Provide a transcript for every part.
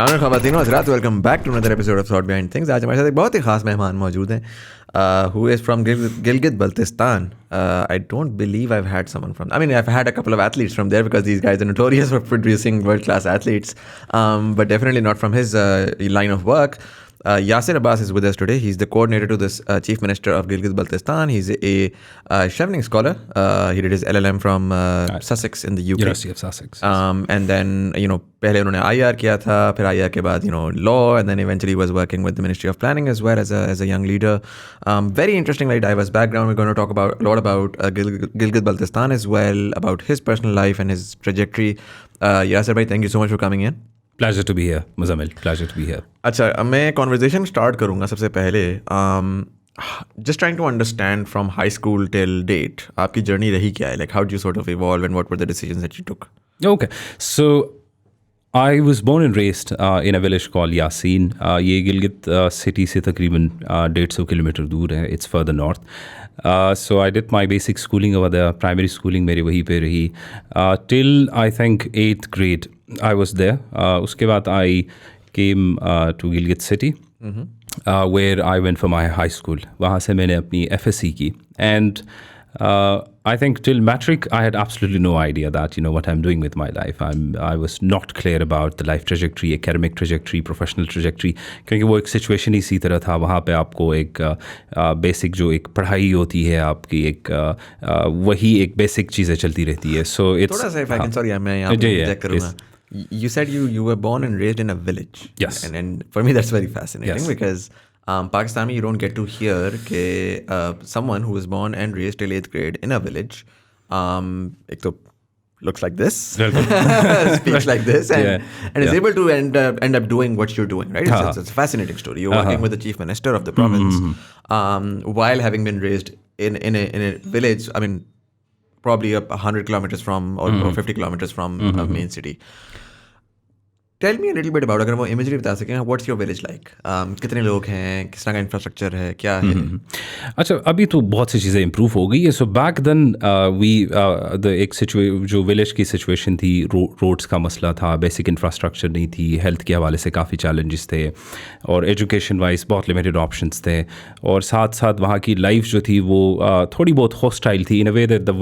खाना ख़वातीन हज़रात, welcome back to another episode of thought behind things. आज हमारे साथ एक बहुत ही खास मेहमान मौजूद हैं who is from Gilgit Baltistan. I don't believe I've had someone from... I mean, I've had a couple of athletes from there because these guys are notorious for producing world-class athletes, but definitely not from his line of work. Yasir Abbas is with us today. He's the coordinator to this Chief Minister of Gilgit Baltistan. He's a Chevening scholar. He did his LLM from Sussex in the UK. University of Sussex. And then, पहले उन्होंने IR किया था, फिर IR के बाद, law, and then eventually was working with the Ministry of Planning as well as a young leader. Very interesting, very diverse background. We're going to talk a lot about Gilgit Baltistan as well, about his personal life and his trajectory. Yasir bhai, thank you so much for coming in. Pleasure to be here, Muzamil. Pleasure to be here. अच्छा, अब मैं conversation start करूँगा सबसे पहले. Just trying to understand from high school till date, आपकी journey रही क्या है? Like, how did you sort of evolve and what were the decisions that you took? Okay, so I was born and raised in a village called Yasin. ये Gilgit city से तकरीबन 150 kilometre दूर है. It's further north. So I did my basic schooling over there. Primary schooling मेरी वहीं पे रही. Till I think 8th grade, I was there. उसके बाद I came to Gilgit city, where I went for my high school. वहाँ से मैंने अपनी FSC की. And I think till matric, I had absolutely no idea that, what I'm doing with my life. I was not clear about the life trajectory, academic trajectory, professional trajectory. क्योंकि वो एक situation इसी तरह था. वहाँ पे आपको एक basic जो एक पढ़ाई होती है आपकी एक वही एक basic चीज़ें चलती रहती है. So it's थोड़ा सा if I can, sorry, मैं यहाँ पे check करूँगा. You said you were born and raised in a village. Yes. And for me that's very fascinating because Pakistan you don't get to hear someone who was born and raised till 8th grade in a village. Ek to looks like this, speaks like this, and is able to end up doing what you're doing, right? It's a fascinating story. You're working with the chief minister of the province while having been raised in a village. I mean, probably 100 kilometers from or 50 kilometers from a main city. Tell me a little bit about, अगर वो imagery बता सकें, what's your village like? कितने लोग हैं, किस तरह का infrastructure है, क्या है? अच्छा, अभी तो बहुत सी चीज़ें improve हो गई है. So back then एक जो village की situation थी, roads का मसला था, basic infrastructure नहीं थी, health के हवाले से काफ़ी challenges थे, और education wise बहुत limited options थे, और साथ साथ वहाँ की life जो थी वो थोड़ी बहुत hostile थी in a way that the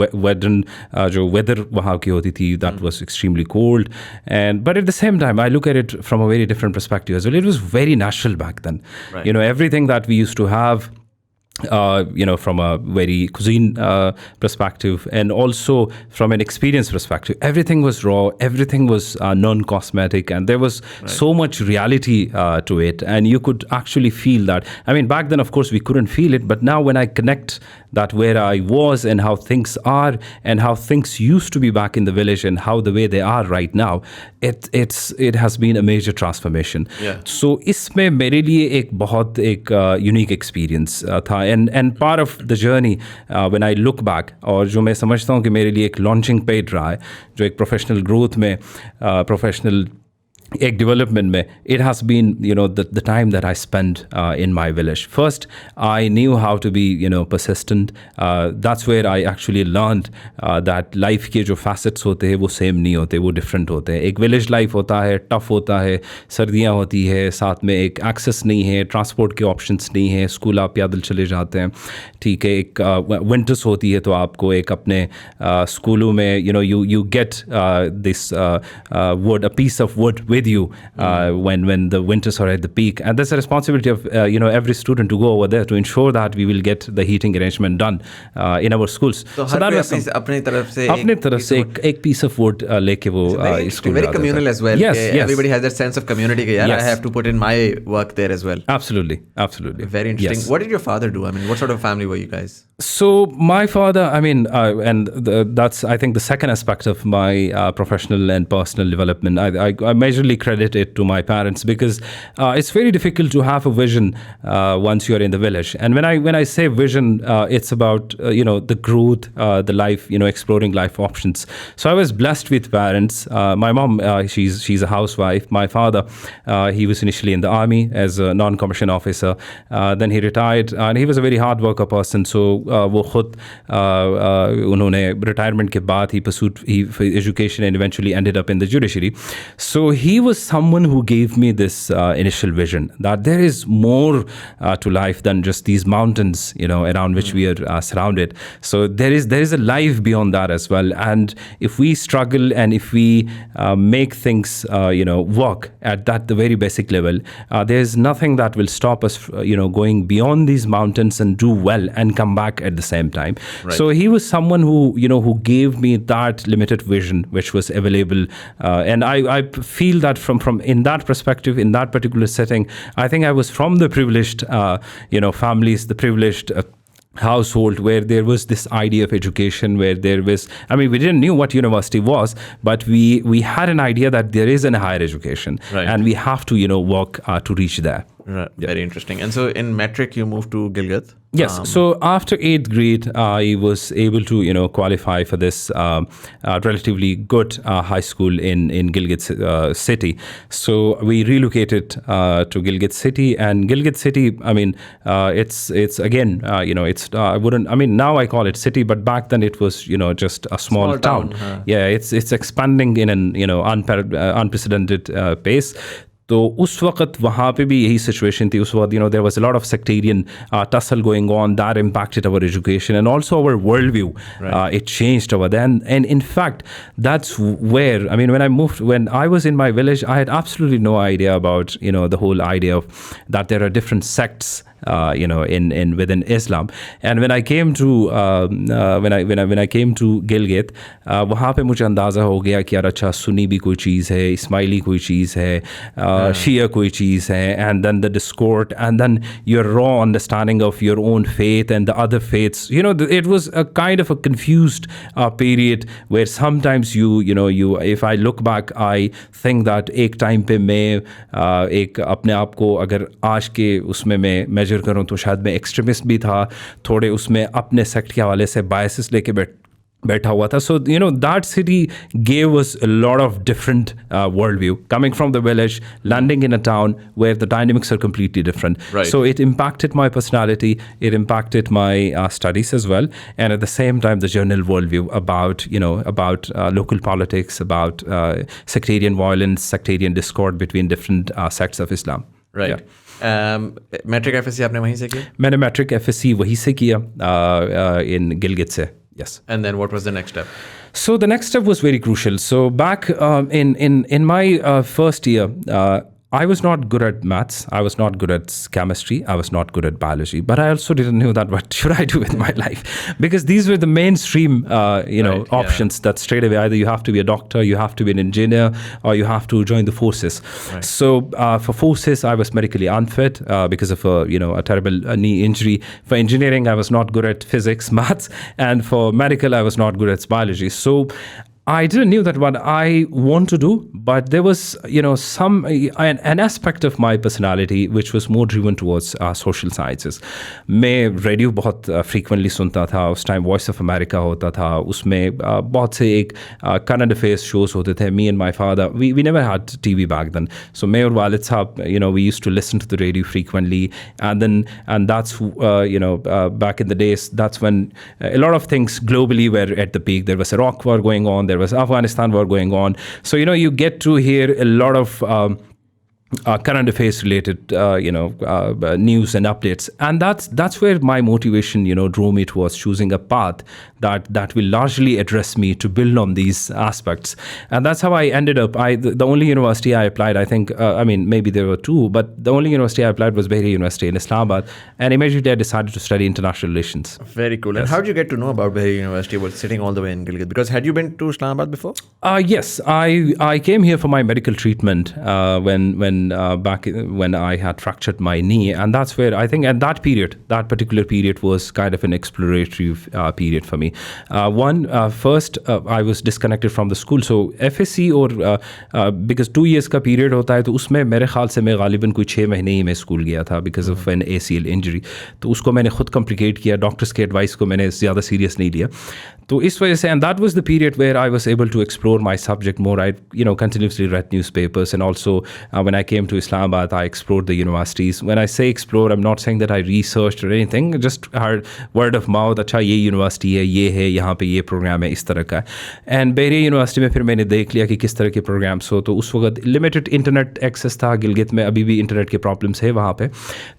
जो weather वहाँ की होती थी, that was extremely cold, but at the same time I look at it from a very different perspective as well. It was very natural back then. Right. Everything that we used to have, from a very cuisine perspective and also from an experience perspective, everything was raw, everything was non-cosmetic, and there was so much reality to it, and you could actually feel that. I mean, back then, of course, we couldn't feel it, but now when I connect that where I was and how things are and how things used to be back in the village and how the way they are right now, it has been a major transformation. Yeah. So इसमें मेरे लिए एक बहुत unique experience था. And part of the journey when I look back, और जो मैं समझता हूँ कि मेरे लिए एक launching pad रहा है, जो एक professional growth में professional एक development में, it has been the time that I spent in my village. First, I knew how to be persistent. That's where I actually learned that life के जो facets होते हैं वो same नहीं होते, वो different होते हैं. एक village life होता है, tough होता है, सर्दियाँ होती है, साथ में एक access नहीं है, transport के options नहीं है, school आप पैदल चले जाते हैं, ठीक है. एक winters होती है तो आपको एक अपने स्कूलों में you get this wood, a piece of wood with you when the winters are at the peak, and there's a responsibility of every student to go over there to ensure that we will get the heating arrangement done in our schools. So that was अपने तरफ से एक piece of wood लेके वो school very communal as well. Yes. Everybody has that sense of community. Yes. I have to put in my work there as well. Absolutely. Very interesting. Yes. What did your father do? I mean, what sort of family were you guys? So my father, I mean, that's I think the second aspect of my professional and personal development. I majorly credit it to my parents because it's very difficult to have a vision once you're in the village. And when I say vision, it's about the growth, the life, exploring life options. So I was blessed with parents. My mom, she's a housewife. My father, he was initially in the army as a non-commissioned officer. Then he retired, and he was a very hard worker person. So वो खुद उन्होंने retirement के बाद he pursued education and eventually ended up in the judiciary. So he was someone who gave me this initial vision that there is more to life than just these mountains, around which we are surrounded. So there is a life beyond that as well. And if we struggle and if we make things, work at the very basic level, there's nothing that will stop us, going beyond these mountains and do well and come back at the same time. Right. So he was someone who gave me that limited vision which was available, and I feel that from in that perspective, in that particular setting, I think I was from the privileged families, the privileged household where there was this idea of education, where there was, we didn't know what university was, but we had an idea that there is a higher education, right, and we have to work to reach there. Right. Yeah. Very interesting. And so in metric, you moved to Gilgit? Yes. So after 8th grade, I was able to, qualify for this relatively good high school in Gilgit city. So we relocated to Gilgit city, and Gilgit city, it's again, it's, I wouldn't, now I call it city, but back then it was, just a small town. Huh? Yeah. It's expanding in an, unprecedented pace. तो उस वक्त वहाँ पे भी यही situation थी उस वक्त there was a lot of sectarian tussle going on that impacted our education and also our worldview. Right. It changed over there, and in fact that's where when I was in my village, I had absolutely no idea about the whole idea of that there are different sects in within Islam. And when I came to when I came to Gilgit, वहाँ पे मुझे अंदाज़ा हो गया कि यार अच्छा सुन्नी भी कोई चीज़ है, इस्माइली कोई चीज़ है, Shia कोई चीज़ है, and then the discord, and then your raw understanding of your own faith and the other faiths. It was a kind of a confused period where sometimes you if I look back, I think that एक time पे मैं एक अपने आप को अगर आज के उसमें मैं मेजर करूँ तो शायद मैं एक्सट्रीमिस्ट भी था, थोड़े उसमें अपने सेक्ट के हवाले से बायसेस लेके बैठा हुआ था. So that city gave us a lot of different worldview coming from the village, landing in a town where the dynamics are completely different. Right. So it impacted my personality, it impacted my studies as well, and at the same time the general worldview about local politics, about sectarian violence, sectarian discord between different sects of Islam. Right. Yeah. Matric FSC आपने वहीं से किया? मैंने matric FSc वहीं से किया इन गिलगित से. Yes. And then what was the next step? So the next step was very crucial. So back in my first year, I was not good at maths. I was not good at chemistry. I was not good at biology. But I also didn't know that what should I do with my life? Because these were the mainstream, options that straight away either you have to be a doctor, you have to be an engineer, or you have to join the forces. Right. So for forces, I was medically unfit because of a terrible knee injury. For engineering, I was not good at physics, maths, and for medical, I was not good at biology. So I didn't know that what I want to do, but there was, an aspect of my personality which was more driven towards social sciences. मैं radio बहुत frequently सुनता था. उस time Voice of America होता था. उसमें बहुत से एक current affairs shows होते थे. Me and my father, we never had TV back then. So मैं और वालिद साहब, we used to listen to the radio frequently, and that's back in the days, that's when a lot of things globally were at the peak. There was Iraq war going on. There was Afghanistan war going on. So, you get to hear a lot of current affairs related, news and updates. And that's where my motivation, drew me towards choosing a path that will largely address me to build on these aspects. And that's how I ended up. The only university I applied, I think, maybe there were two, but the only university I applied was Bahria University in Islamabad. And immediately I decided to study international relations. Very cool. Yes. And how did you get to know about Bahria University while sitting all the way in Gilgit? Because had you been to Islamabad before? Yes, I came here for my medical treatment back when I had fractured my knee, and that's where I think at that particular period was kind of an exploratory period for me. First, I was disconnected from the school, so FSC or because 2 years का period होता है, तो उसमें मेरे ख्याल से मैं गालिबन कोई 6 महीने ही मैं स्कूल गया था because of an ACL injury. तो उसको मैंने खुद complicate किया, डॉक्टर्स के एडवाइस को मैंने ज़्यादा सीरियस नहीं लिया. तो इस वजह से, and that was the period where I was able to explore my subject more. I continuously read newspapers, and also when I came to Islamabad, I explored the universities. When I say explore, I'm not saying that I researched or anything, just heard word of mouth, अच्छा ये university है, ये है, यहाँ पे ये programme है, इस तरह का है. एंड बहरिया यूनिवर्सिटी में फिर मैंने देख लिया कि किस तरह के प्रोग्राम्स हो. तो उस वक्त लिमिटेड इंटरनेट एक्सेस था गिलगित में, अभी भी इंटरनेट के प्रॉब्लम्स है वहाँ पे.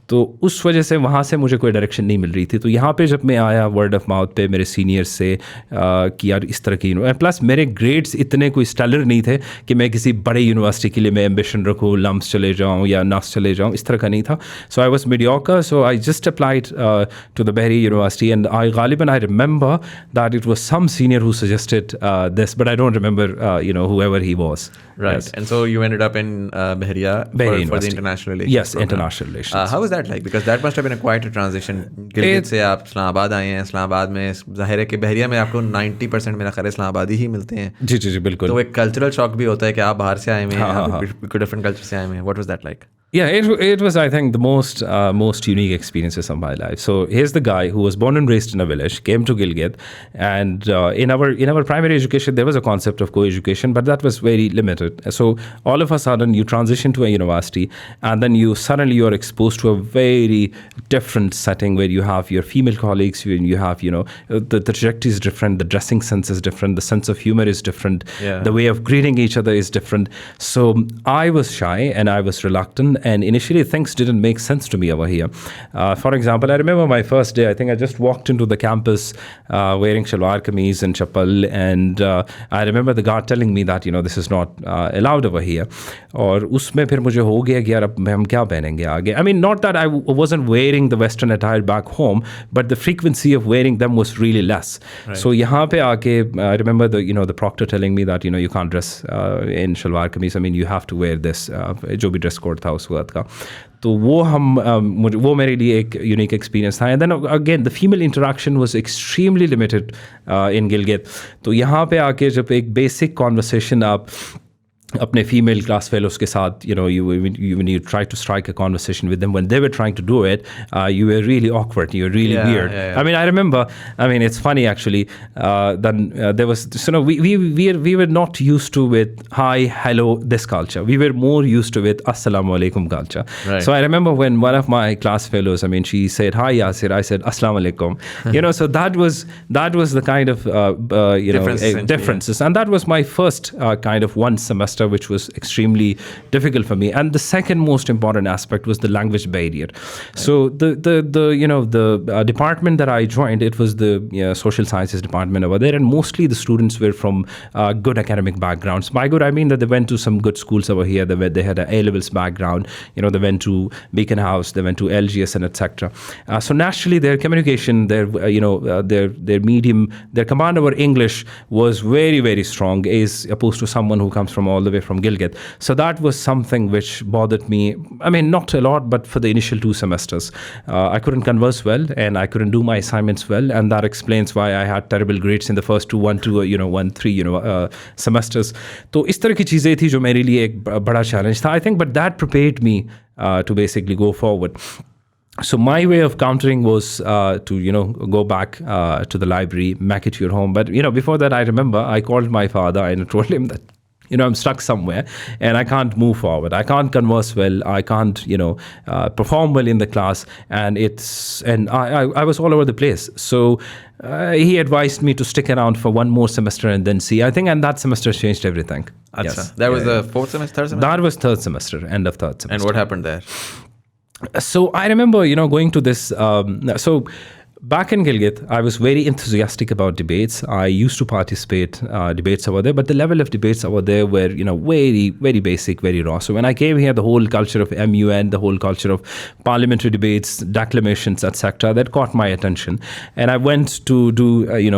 तो उस वजह से वहाँ से मुझे कोई डायरेक्शन नहीं मिल रही थी. तो यहाँ पे जब मैं आया वर्ड ऑफ माउथ पे मेरे सीनियर्स से कि यार इस तरह की प्लस मेरे ग्रेड्स इतने कोई स्टेलर नहीं थे कि मैं किसी बड़े यूनिवर्सिटी के लिए मैं एम्बिशन रखूँ, लम्स चले जाऊँ या नास चले जाऊँ, इस तरह का नहीं था. So I was mediocre, so I just applied to the Bahria university and I गालिबन I remember that it was some senior who suggested this, but I don't remember whoever he was. Right. Yes. And so you ended up in Bahria for the international relations. Yes, program. international relations. How was that like? Because that must have been quite a transition. Gilgit से आप इस्लामाबाद आए हैं, इस्लामाबाद में ज़ाहिर है कि बहरिया में आपको 90% मेरा ख्याल इस्लामाबादी ही मिलते हैं. जी जी जी बिल्कुल. तो एक कल्चरल शॉक भी होता है कि आप बाहर से आए हुए हैं, डिफरेंट कल्चर से आए हुए हैं. What was that like? Yeah, it was, I think, the most unique experiences of my life. So here's the guy who was born and raised in a village, came to Gilgit, and in our primary education there was a concept of co-education, but that was very limited. So all of a sudden you transition to a university, and then you are exposed to a very different setting where you have your female colleagues, you have the trajectory is different, the dressing sense is different, the sense of humor is different, the way of greeting each other is different. So I was shy and I was reluctant. And initially things didn't make sense to me over here. For example, I remember my first day, I think I just walked into the campus wearing shalwar kameez and chappal, and I remember the guard telling me that, this is not allowed over here. और उसमें फिर मुझे हो गया कि यार अब हम क्या पहनेंगे आगे. I mean, not that I wasn't wearing the Western attire back home, but the frequency of wearing them was really less. Right. So यहाँ पे आके, I remember the proctor telling me that, you can't dress in shalwar kameez. I mean, you have to wear this, जो भी dress code था उस वक्त का. तो वो मेरे लिए एक यूनिक एक्सपीरियंस था. And then again the female interaction was extremely limited in Gilgit. तो यहाँ पे आके जब एक बेसिक कॉन्वर्सेशन आप अपने फीमेल क्लास फेलोज के साथ, when you try to strike a conversation with them, when they were trying to do it, you were really awkward, you were really weird. Yeah. I mean, I remember, it's funny actually, then there was, we were not used to with hi, hello, this culture. We were more used to with assalamu alaikum culture. Right. So I remember when one of my class fellows, she said, hi Yasir, I said, assalamu alaikum. So that was the kind of, differences. And that was my first kind of one semester, which was extremely difficult for me. And the second most important aspect was the language barrier. Right. So the department that I joined, it was the social sciences department over there, and mostly the students were from good academic backgrounds. By good, I mean that they went to some good schools over here. They had an A-levels background. They went to Beacon House, they went to LGS, and etc. So naturally, their communication, their medium, their command over English was very, very strong, as opposed to someone who comes from all the way from Gilgit. So that was something which bothered me. I mean, not a lot, but for the initial 2 semesters. I couldn't converse well, and I couldn't do my assignments well, and that explains why I had terrible grades in the first 3 semesters. तो इस तरह की चीज़ें थी जो मेरे लिए एक बड़ा challenge था, I think, but that prepared me to basically go forward. So my way of countering was to go back to the library, make it your home. But before that, I remember I called my father and told him that I'm stuck somewhere and I can't move forward. I can't converse well. I can't, perform well in the class. And I was all over the place. So he advised me to stick around for one more semester and then see. I think, and that semester changed everything. Achha. Yes. That was the 4th semester, 3rd semester? That was 3rd semester, end of 3rd semester. And what happened there? So I remember, going to this, back in Gilgit, I was very enthusiastic about debates. I used to participate debates over there, but the level of debates over there were, very, very basic, very raw. So when I came here, the whole culture of MUN, the whole culture of parliamentary debates, declamations, etc., that caught my attention. And I went to do,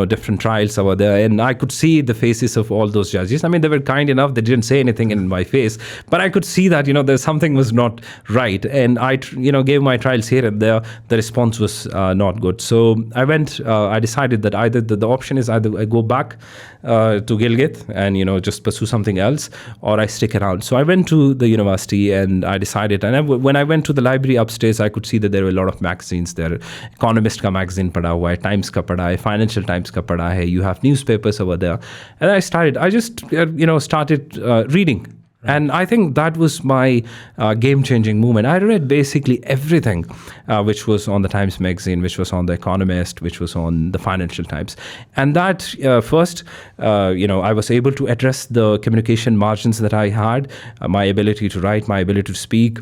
different trials over there, and I could see the faces of all those judges. I mean, they were kind enough. They didn't say anything in my face, but I could see that, there's something was not right. And I, gave my trials here and there. The response was not good. So I decided that either the option is either I go back to Gilgit and, just pursue something else, or I stick around. So I went to the university and I decided, and when I went to the library upstairs, I could see that there were a lot of magazines there. Economist ka magazine pada hua hai, Times ka pada hai, Financial Times ka pada hai, you have newspapers over there. And I just, started reading. And I think that was my game-changing moment. I read basically everything which was on the Times Magazine, which was on The Economist, which was on the Financial Times. And that first, I was able to address the communication margins that I had, my ability to write, my ability to speak.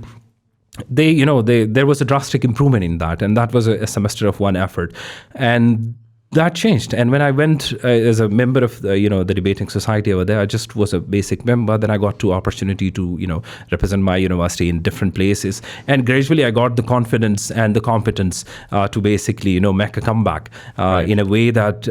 There was a drastic improvement in that, and that was a semester of one effort. And that changed. And when I went as a member of the debating society over there, I just was a basic member. Then I got to opportunity to represent my university in different places, and gradually I got the confidence and the competence to basically make a comeback in a way that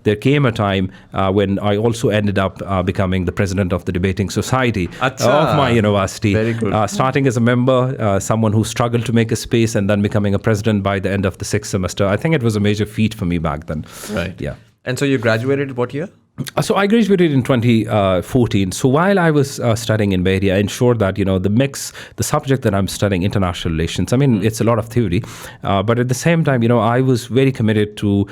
there came a time when I also ended up becoming the president of the debating society of my university. Very good. Starting as a member, someone who struggled to make a space, and then becoming a president by the end of the 6th semester. I think it was a major feat for me back then. Right. Yeah. And so you graduated what year? So I graduated in 2014. So while I was studying in Bahria, I ensured that, the subject that I'm studying, international relations, I mean, it's a lot of theory, but at the same time, I was very committed to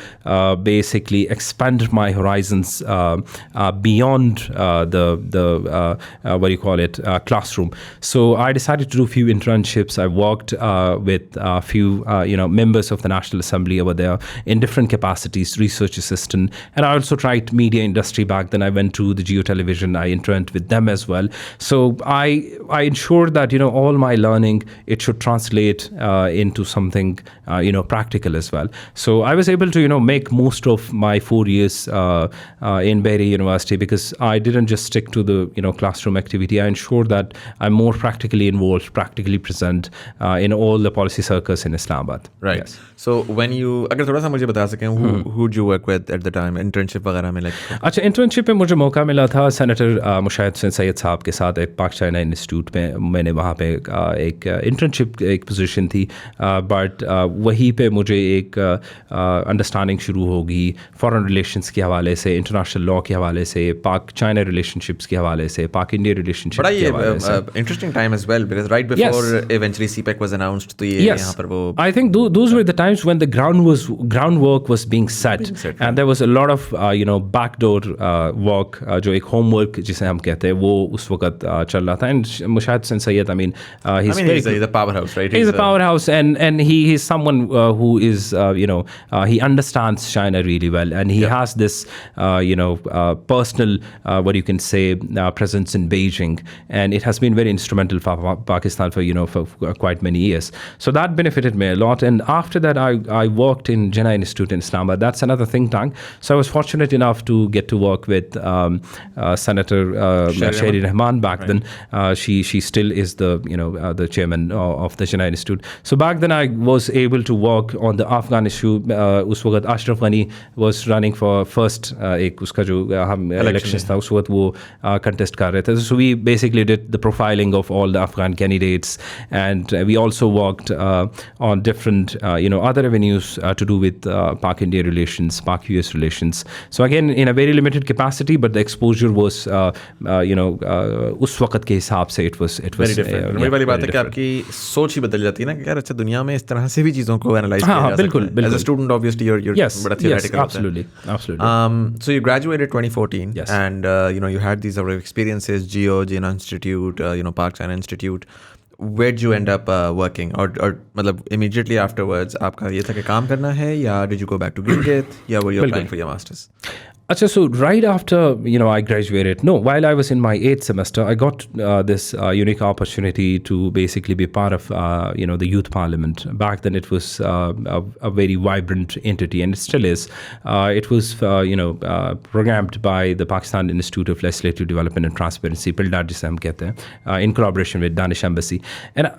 basically expand my horizons beyond the classroom. So I decided to do a few internships. I worked with a few, members of the National Assembly over there in different capacities, research assistant, and I also tried media industry back then. I went to the Geo Television. I interned with them as well. So I ensured that all my learning, it should translate into something practical as well. So I was able to make most of my 4 years in Bahria University, because I didn't just stick to the classroom activity. I ensured that I'm more practically involved, practically present in all the policy circles in Islamabad. Right. Yes. So when you, अगर थोड़ा सा मुझे बता सकें, who did you work with at the time, internship वगैरह में अच्छा, internship में मुझे मौका मिला था सेनेटर मुशाहिद सैयद साहब के साथ एक पाक चाइना इंस्टीट्यूट में. मैंने वहाँ पे एक इंटर्नशिप एक पोजीशन थी, बट वहीं पे मुझे एक अंडरस्टैंडिंग शुरू होगी फॉरेन रिलेशंस के हवाले से, इंटरनेशनल लॉ के हवाले से, पाक चाइना रिलेशनशिप्स के हवाले से, पाक इंडिया रिलेशनशिप के हवाले से. Interesting time as well, because right before eventually CPEC was announced, तो ये यहाँ पर वो I think those were the times when the groundwork was being set, and there was a lot of backdoor work, जो एक homework जिसे हम कहते हैं, वो उस वक्त चल रहा था. And Mushahid Syed, he's a powerhouse, right? He's a powerhouse, and he is someone who is he understands China really well, and he has this personal what you can say presence in Beijing, and it has been very instrumental for Pakistan for quite many years. So that benefited me a lot. And after that, I worked in Jinnah Institute in Islamabad. That's another think tank. So I was fortunate enough to get to work with Senator Shahri Rahman back then. She still is the chairman of the Jinnah Institute. So back then I was able to work on the Afghan issue. उस वक्त Ashraf Ghani was running for first एक उसका जो हम elections था, उस वक्त वो contest कर रहे थे. So we basically did the profiling of all the Afghan candidates, and we also worked on different other avenues to do with Pak-India relations, Pak-US relations. So again, in a very limited capacity, but the exposure was उस वक्त के हिसाब से it was very different. वही वाली बात है कि आपकी सोच ही बदल जाती है ना, कि यार अच्छा दुनिया में इस तरह से भी चीज़ों को एनालाइज किया जा सकता है. As a student, obviously you're बड़ा theoretical. Absolutely. So you graduated 2014. Yes. And you had these experiences, Jinnah Institute, Pak China Institute. Where did you end up working, or मतलब immediately afterwards आपका ये था कि काम करना है, या did you go back to Gilgit, या were you applying for your masters? Achha, so right after I graduated, while I was in my 8th semester, I got this unique opportunity to basically be part of the youth parliament. Back then it was a very vibrant entity, and it still is. It was programmed by the Pakistan Institute of Legislative Development and Transparency, PILDAT जिसे हम कहते हैं, in collaboration with Danish Embassy. And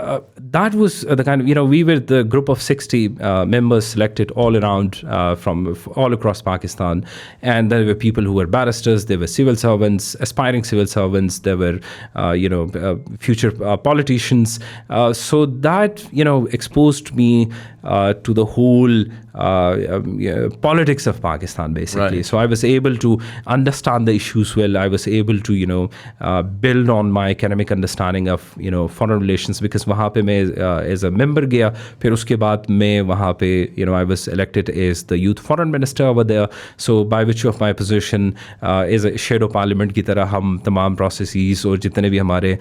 that was the kind of, we were the group of 60 members selected all around from all across Pakistan, and there were people who were barristers, there were civil servants, aspiring civil servants, there were future politicians. So that exposed me to the whole politics of Pakistan, basically. Right. So I was able to understand the issues well. I was able to, build on my academic understanding of, foreign relations, because वहाँ पे मैं as a member गया, फिर उसके बाद मैं वहाँ पे, I was elected as the youth foreign minister over there. So by virtue of my position as a shadow parliament की तरह हम तमाम processes और जितने भी हमारे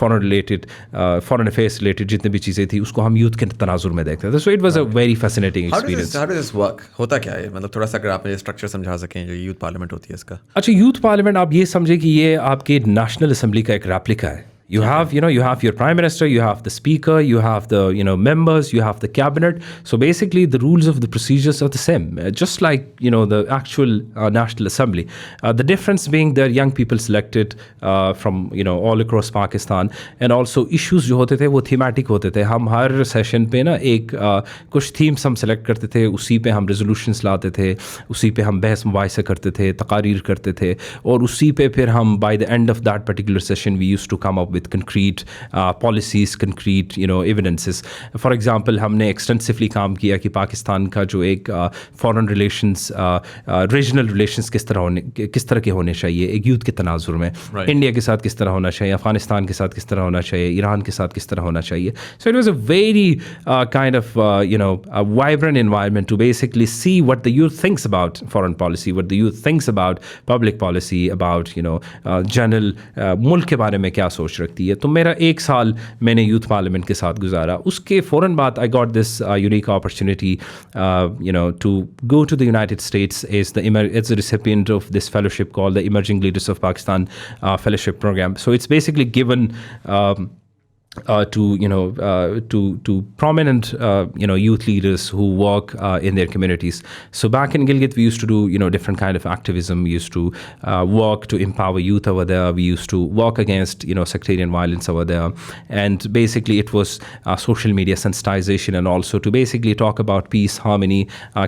foreign affairs related जितने भी चीज़ें थी उसको हम youth के तनाजुर में देखते थे. So it was a very fascinating experience. How does this work? होता क्या है? मतलब थोड़ा सा अगर आप मुझे स्ट्रक्चर समझा सकें जो यूथ पार्लियामेंट होती है इसका. अच्छा, यूथ पार्लियामेंट आप ये समझे कि ये आपके नेशनल असेंबली का एक रेप्लिका है. You have your prime minister, you have the speaker, you have the, members, you have the cabinet. So basically the rules of the procedures are the same, just like, the actual National Assembly. The difference being there are young people selected from, all across Pakistan, and also issues जो होते थे वो thematic होते थे. हम हर session पे ना एक कुछ themes हम select करते थे, उसी पे हम resolutions लाते थे, उसी पे हम बहस मुबाहिसा करते थे, तकारीर करते थे, और उसी पे फिर हम by the end of that particular session we used to come up with concrete policies, concrete evidences. For example, हमने extensively काम किया कि पाकिस्तान का जो एक foreign relations, regional relations किस तरह के होने चाहिए एक youth के तनाजुर में, इंडिया के साथ किस तरह होना चाहिए, अफगानिस्तान के साथ किस तरह होना चाहिए, ईरान के साथ किस तरह होना चाहिए. So it was a very kind of a vibrant environment to basically see what the youth thinks about foreign policy, what the youth thinks about public policy, about general मुल्क के बारे में क्या सोच रखती है. तो मेरा एक साल मैंने यूथ पार्लियामेंट के साथ गुजारा. उसके फ़ौरन बाद I got this unique opportunity to go to the United States as the recipient of this fellowship called the Emerging Leaders of Pakistan fellowship program. So it's basically given to prominent youth leaders who work in their communities. So back in Gilgit we used to do different kind of activism. We used to work to empower youth over there. We used to work against sectarian violence over there, and basically it was social media sensitization, and also to basically talk about peace, harmony,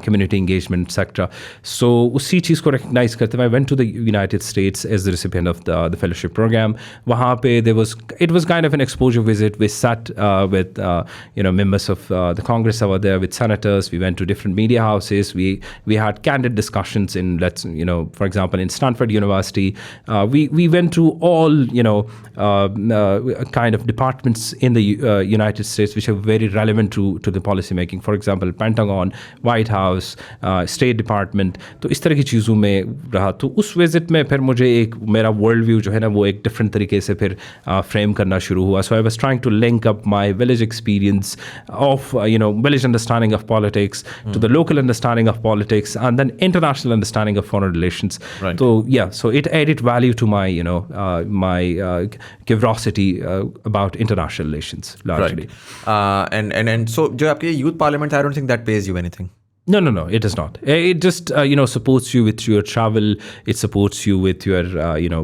community engagement, etc. So उसी चीज़ को recognize करते हुए I went to the United States as the recipient of the fellowship program. वहाँ पे it was kind of an exposure visit. We sat with members of the Congress over there, with senators. We went to different media houses. We had candid discussions in for example in Stanford University. We went to all kind of departments in the United States which are very relevant to the policy making. For example, Pentagon, White House, State Department. तो इस तरह की चीज़ों में रहा. तो उस visit में फिर मुझे एक मेरा वर्ल्ड व्यू जो है ना वो एक डिफरेंट तरीके से फिर फ्रेम करना शुरू हुआ. So I was trying to link up my village experience of village understanding of politics to the local understanding of politics, and then international understanding of foreign relations. Right. So so it added value to my my curiosity about international relations largely. Right. And so जो आपके youth parliament, I don't think that pays you anything. No, it does not. It just, supports you with your travel. It supports you with your,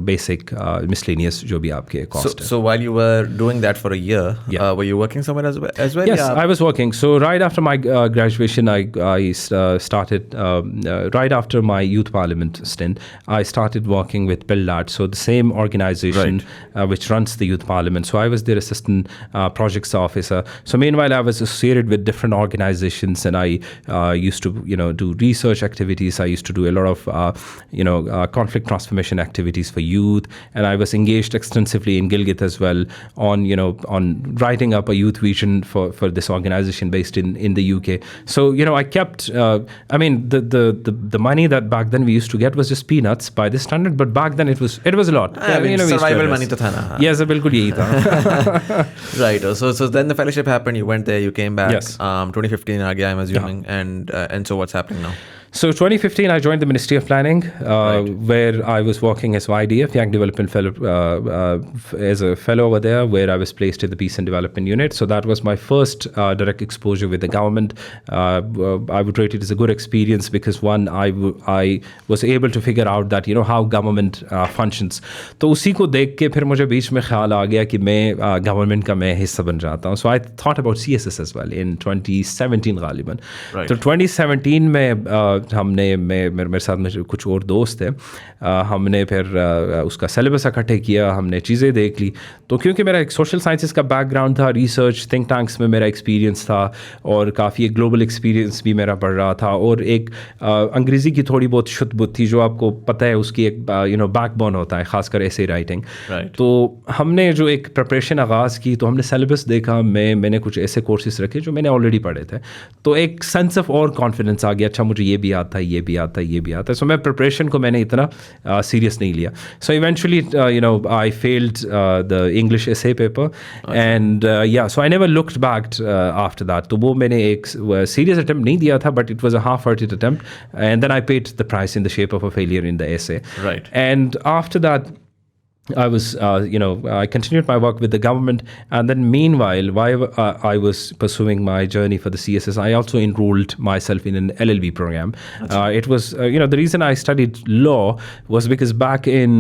basic miscellaneous जो भी आपके cost. So while you were doing that for a year, were you working somewhere as well? Yes, I was working. So right after my graduation, I started, right after my youth parliament stint, I started working with PILDAT. So the same organization which runs the youth parliament. So I was their assistant projects officer. So meanwhile, I was associated with different organizations, and I used to do research activities. I used to do a lot of conflict transformation activities for youth, and I was engaged extensively in Gilgit as well on writing up a youth vision for this organization based in the UK. So I kept the money that back then we used to get was just peanuts by this standard, but back then it was a lot. Survival money to tha na. Yes, बिल्कुल यही था. Right. So then the fellowship happened. You went there. You came back. Yes. 2015 आ गया, I'm assuming, and so what's happening now? So 2015, I joined the Ministry of Planning, where I was working as YDF, Young Development Fellow, as a fellow over there, where I was placed in the Peace and Development Unit. So that was my first direct exposure with the government. I would rate it as a good experience because one, I was able to figure out that how government functions. तो उसी को देख के फिर मुझे बीच में ख्याल आ गया कि मैं government का मैं हिस्सा बन जाता हूँ. So I thought about CSS as well in 2017 गालिबन. Right. तो 2017 में हमने मेरे साथ में कुछ और दोस्त थे, हमने फिर उसका सिलेबस इकट्ठे किया, हमने चीज़ें देख ली। तो क्योंकि मेरा एक सोशल साइंसेस का बैकग्राउंड था, रिसर्च थिंक टैंक्स में मेरा एक्सपीरियंस था और काफ़ी एक ग्लोबल एक्सपीरियंस भी मेरा बढ़ रहा था, और एक अंग्रेज़ी की थोड़ी बहुत शुद्ध बुद्ध थी जो आपको पता है उसकी एक बैकबोन होता है, ख़ासकर ऐसे राइटिंग। तो हमने जो एक प्रिपरेशन आगाज़ की, तो हमने सिलेबस देखा, मैंने कुछ ऐसे कोर्सेज रखे जो मैंने ऑलरेडी पढ़े थे, तो एक सेंस ऑफ और कॉन्फिडेंस आ गया, अच्छा मुझे ये भी आता है, ये भी आता है, ये भी आता है। सो मैं प्रिपरेशन को मैंने इतना सीरियस नहीं लिया। So eventually I failed the English essay paper, and so I never looked back after that. तो वो मैंने एक सीरियस अटेम्प्ट नहीं दिया था, but it was a half hearted attempt, and then I paid the price in the shape of a failure in the essay. Right. And after that, I was, I continued my work with the government, and then meanwhile, while I was pursuing my journey for the CSS, I also enrolled myself in an LLB program. It was, the reason I studied law was because back in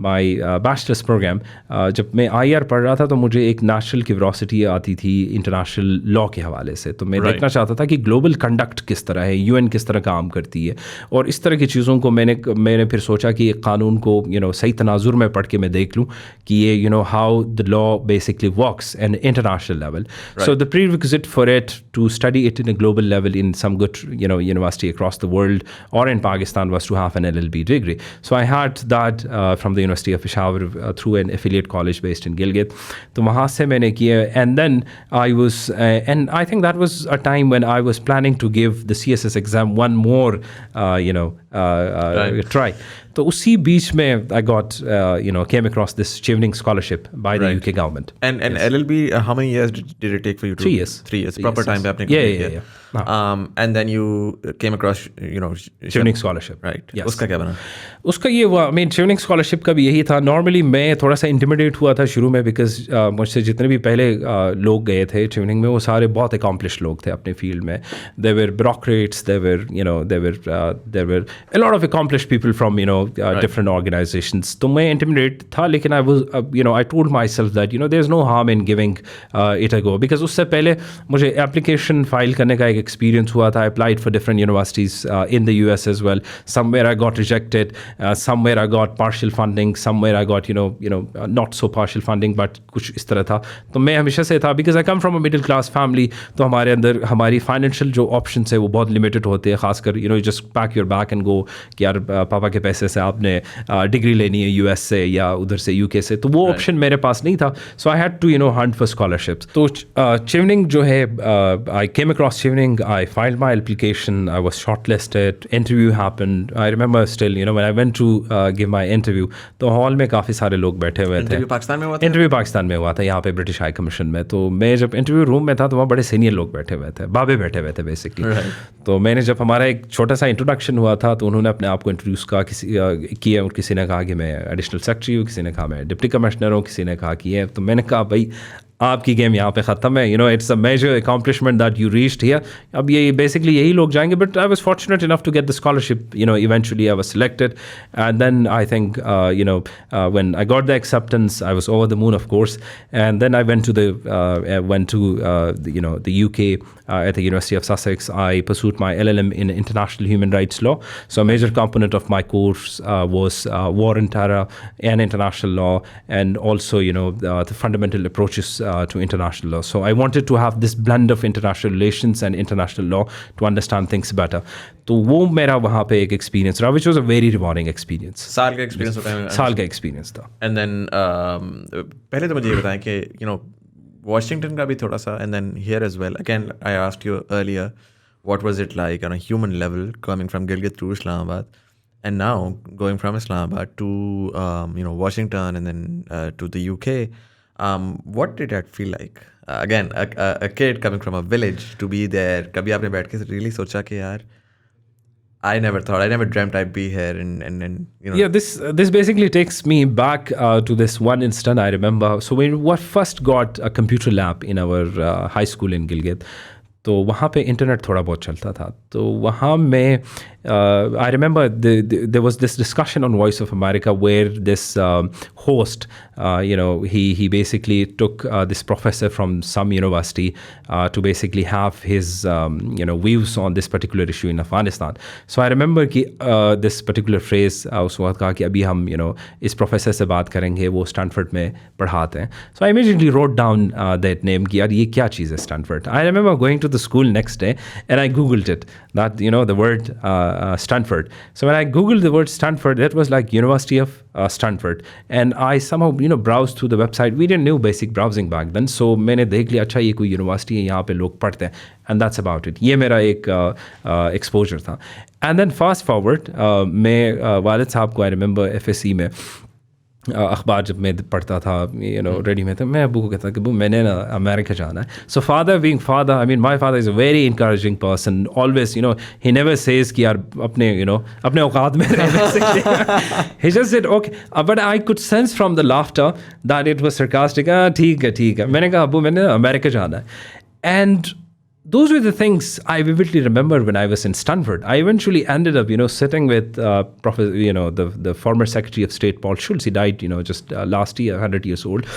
my bachelor's program, जब मैं IR पढ़ रहा था, तो मुझे एक national curiosity आती थी इंटरनेशनल लॉ के हवाले से। तो मैं देखना चाहता था कि ग्लोबल कंडक्ट किस तरह है, UN किस तरह काम करती है, और इस तरह की चीज़ों को मैंने फिर सोचा कि एक कानून को सही तनाजुर में पढ़ के मैं देख लूँ कि ये how the law basically works an international level. So the prerequisite for it to study it in a global level in some good university across the world or in Pakistan was to have an LLB degree. So I had that from the University of Peshawar through an affiliate college based in Gilgit. तो वहाँ से मैंने किया, and then I was and I think that was a time when I was planning to give the CSS exam one more try. तो उसी बीच में I got came across this Chevening scholarship by the UK government. And LLB, how many years did it take for you to? 3 years. 3 years. Proper time पे आपने Yeah. And then you came across Chevening scholarship. Right. Yes. उसका क्या बना? उसका ये हुआ, Chevening scholarship का भी यही था. Normally मैं थोड़ा सा इंटिमिडेट हुआ था शुरू में, because मुझसे जितने भी पहले लोग गए थे Chevening में, वो सारे बहुत accomplished लोग थे अपने फील्ड में. There were bureaucrats, there were a lot of accomplished people from different organizations. तो मैं इंटिमिडेट था, लेकिन I told myself that there's no harm in giving it a go, because उससे पहले मुझे एप्लीकेशन फाइल करने का एक एक्सपीरियंस हुआ था. I applied for different universities in the US as well. Somewhere I got rejected, somewhere I got partial funding, somewhere I got not so partial funding, but कुछ इस तरह था. तो मैं हमेशा से था, because I come from a middle class family, तो हमारे अंदर हमारी फाइनेंशियल जो ऑप्शंस है वो बहुत लिमिटेड होते हैं. खासकर just pack your back and go कि यार पापा के पैसे से आपने डिग्री लेनी है US से या उधर से UK से, तो वो ऑप्शन मेरे पास नहीं था. So I had to hunt for scholarships. तो Chevening जो है, I came across Chevening, I filed my application, I was shortlisted, interview happened. I remember still, when I went to give my interview, तो hall में काफ़ी सारे लोग बैठे हुए थे. इंटरव्यू पाकिस्तान में हुआ था? इंटरव्यू पाकिस्तान में हुआ था, यहाँ पे ब्रिटिश हाई कमीशन में. तो मैं जब इंटरव्यू रूम में था, तो वहाँ बड़े सीनियर लोग बैठे हुए थे, बाबे बैठे हुए थे बेसिकली. तो मैंने जब हमारा एक छोटा सा इंट्रोडक्शन हुआ था, तो उन्होंने अपने आप को इंट्रोड्यूस किया, और किसी ने कहा कि मैं एडिशनल सेक्रेटरी हूँ, किसी ने कहा मैं डिप्टी कमिश्नर हूँ, किसी ने कहा कि ये. तो मैंने कहा भाई आपकी गेम यहाँ पे ख़त्म है, it's a major accomplishment that you reached here. अब ये बेसिकली यही लोग जाएंगे. But I was fortunate enough to get the scholarship. Eventually I was selected, and then I think when I got the acceptance, I was over the moon of course. And then I went to the UK at the University of Sussex. I pursued my LLM in international human rights law. So a major component of my course was war and terror and international law, and also the fundamental approaches to international law. So I wanted to have this blend of international relations and international law to understand things better. तो वो मेरा वहाँ पे एक experience रहा, which was a very rewarding experience. साल का experience होता है? साल का एक्सपीरियंस था. And then पहले तो मुझे ये बताएं कि Washington का भी थोड़ा सा, and then here as well. Again, I asked you earlier, what was it like on a human level coming from Gilgit to Islamabad, and now going from Islamabad to Washington and then to the UK. What did that feel like? Again, a kid coming from a village to be there. कभी आपने बैठ के really सोचा कि यार, I never dreamt I'd be here, and Yeah, this basically takes me back to this one instant I remember. So when we first got a computer lab in our high school in Gilgit, तो वहाँ पे internet थोड़ा बहुत चलता था. तो वहाँ में I remember there was this discussion on Voice of America where this host, he basically took this professor from some university to basically have his views on this particular issue in Afghanistan. So I remember this particular phrase उस वक्त कहा कि अभी हम इस professor से बात करेंगे, वो स्टैनफोर्ड में पढ़ाते हैं. So I immediately wrote down that name कि यार ये क्या चीज़ है Stanford. I remember going to the school next day and I googled it, that the word Stanford. So when I googled the word Stanford, that was like University of Stanford, and I somehow browsed through the website. We didn't know basic browsing back then, so मैंने देख लिया अच्छा ये कोई university है, यहाँ पे लोग पढ़ते हैं, and that's about it. ये मेरा एक exposure था. And then fast forward, मैं वालिद साहब को I remember FSC में अखबार जब मैं पढ़ता था रेडी में, तो मैं अबू को कहता कि अबू मैंने ना अमेरिका जाना है. So father being father, I mean my father is a very encouraging person, always he never says कि यार अपने औकात में रहने से. He just said okay, but I could sense from the laughter that it was sarcastic. ठीक है. मैंने कहा अबू मैंने अमेरिका जाना है. And those were the things I vividly remember when I was in Stanford. I eventually ended up, sitting with the former Secretary of State Paul Schultz. He died, just last year, 100 years old.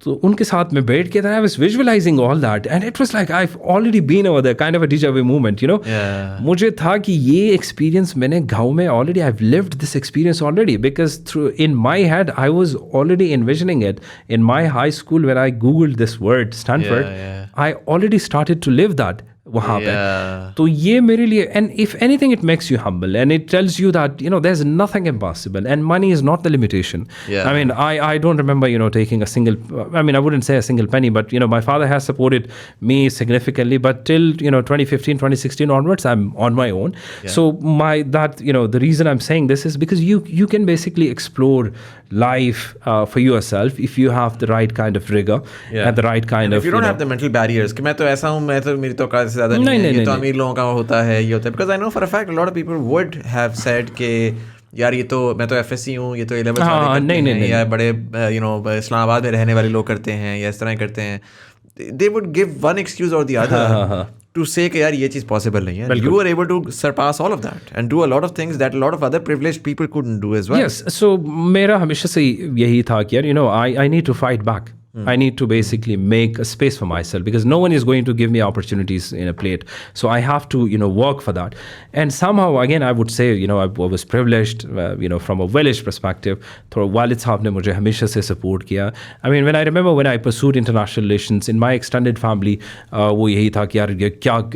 तो उनके साथ में बैठ के I was visualizing all that, and it was like I've already been over there, kind of a deja vu moment, Yeah. मुझे था कि ये experience मैंने गाँव में already, I've lived this experience already, because in my head I was already envisioning it. In my high school when I googled this word Stanford, I already started to live that वहाँ पे. तो ये मेरे लिए, and if anything it makes you humble and it tells you that there's nothing impossible and money is not the limitation. I mean I don't remember taking a single, I mean I wouldn't say a single penny, but my father has supported me significantly, but till 2015 2016 onwards I'm on my own. So the reason I'm saying this is because you can basically explore life for yourself if you have the right kind of rigor and the right kind of, if you don't have the mental barriers कि मैं तो ऐसा हूँ, मैं तो मेरी तो औकात से ज़्यादा नहीं है, ये तो अमीर लोगों का होता है, ये होता है. Because I know for a fact a lot of people would have said कि यार ये तो मैं तो FSC हूँ, ये तो A-levels वाले करते हैं, या बड़े इस्लामाबाद में रहने वाले लोग करते हैं, या इस तरह करते हैं. They would give one excuse or the other to say कि यार ये चीज़ possible नहीं है. You were able to surpass all of that and do a lot of things that a lot of other privileged people couldn't do as well. Yes, so मेरा हमेशा से यही था कि यार I need to fight back. I need to basically make a space for myself, because no one is going to give me opportunities in a plate. So I have to, work for that. And somehow, again, I would say, I was privileged, from a village perspective. तो वालिद साहब ने मुझे हमेशा से support किया. I mean, when I remember when I pursued international relations in my extended family, वो यही था कि यार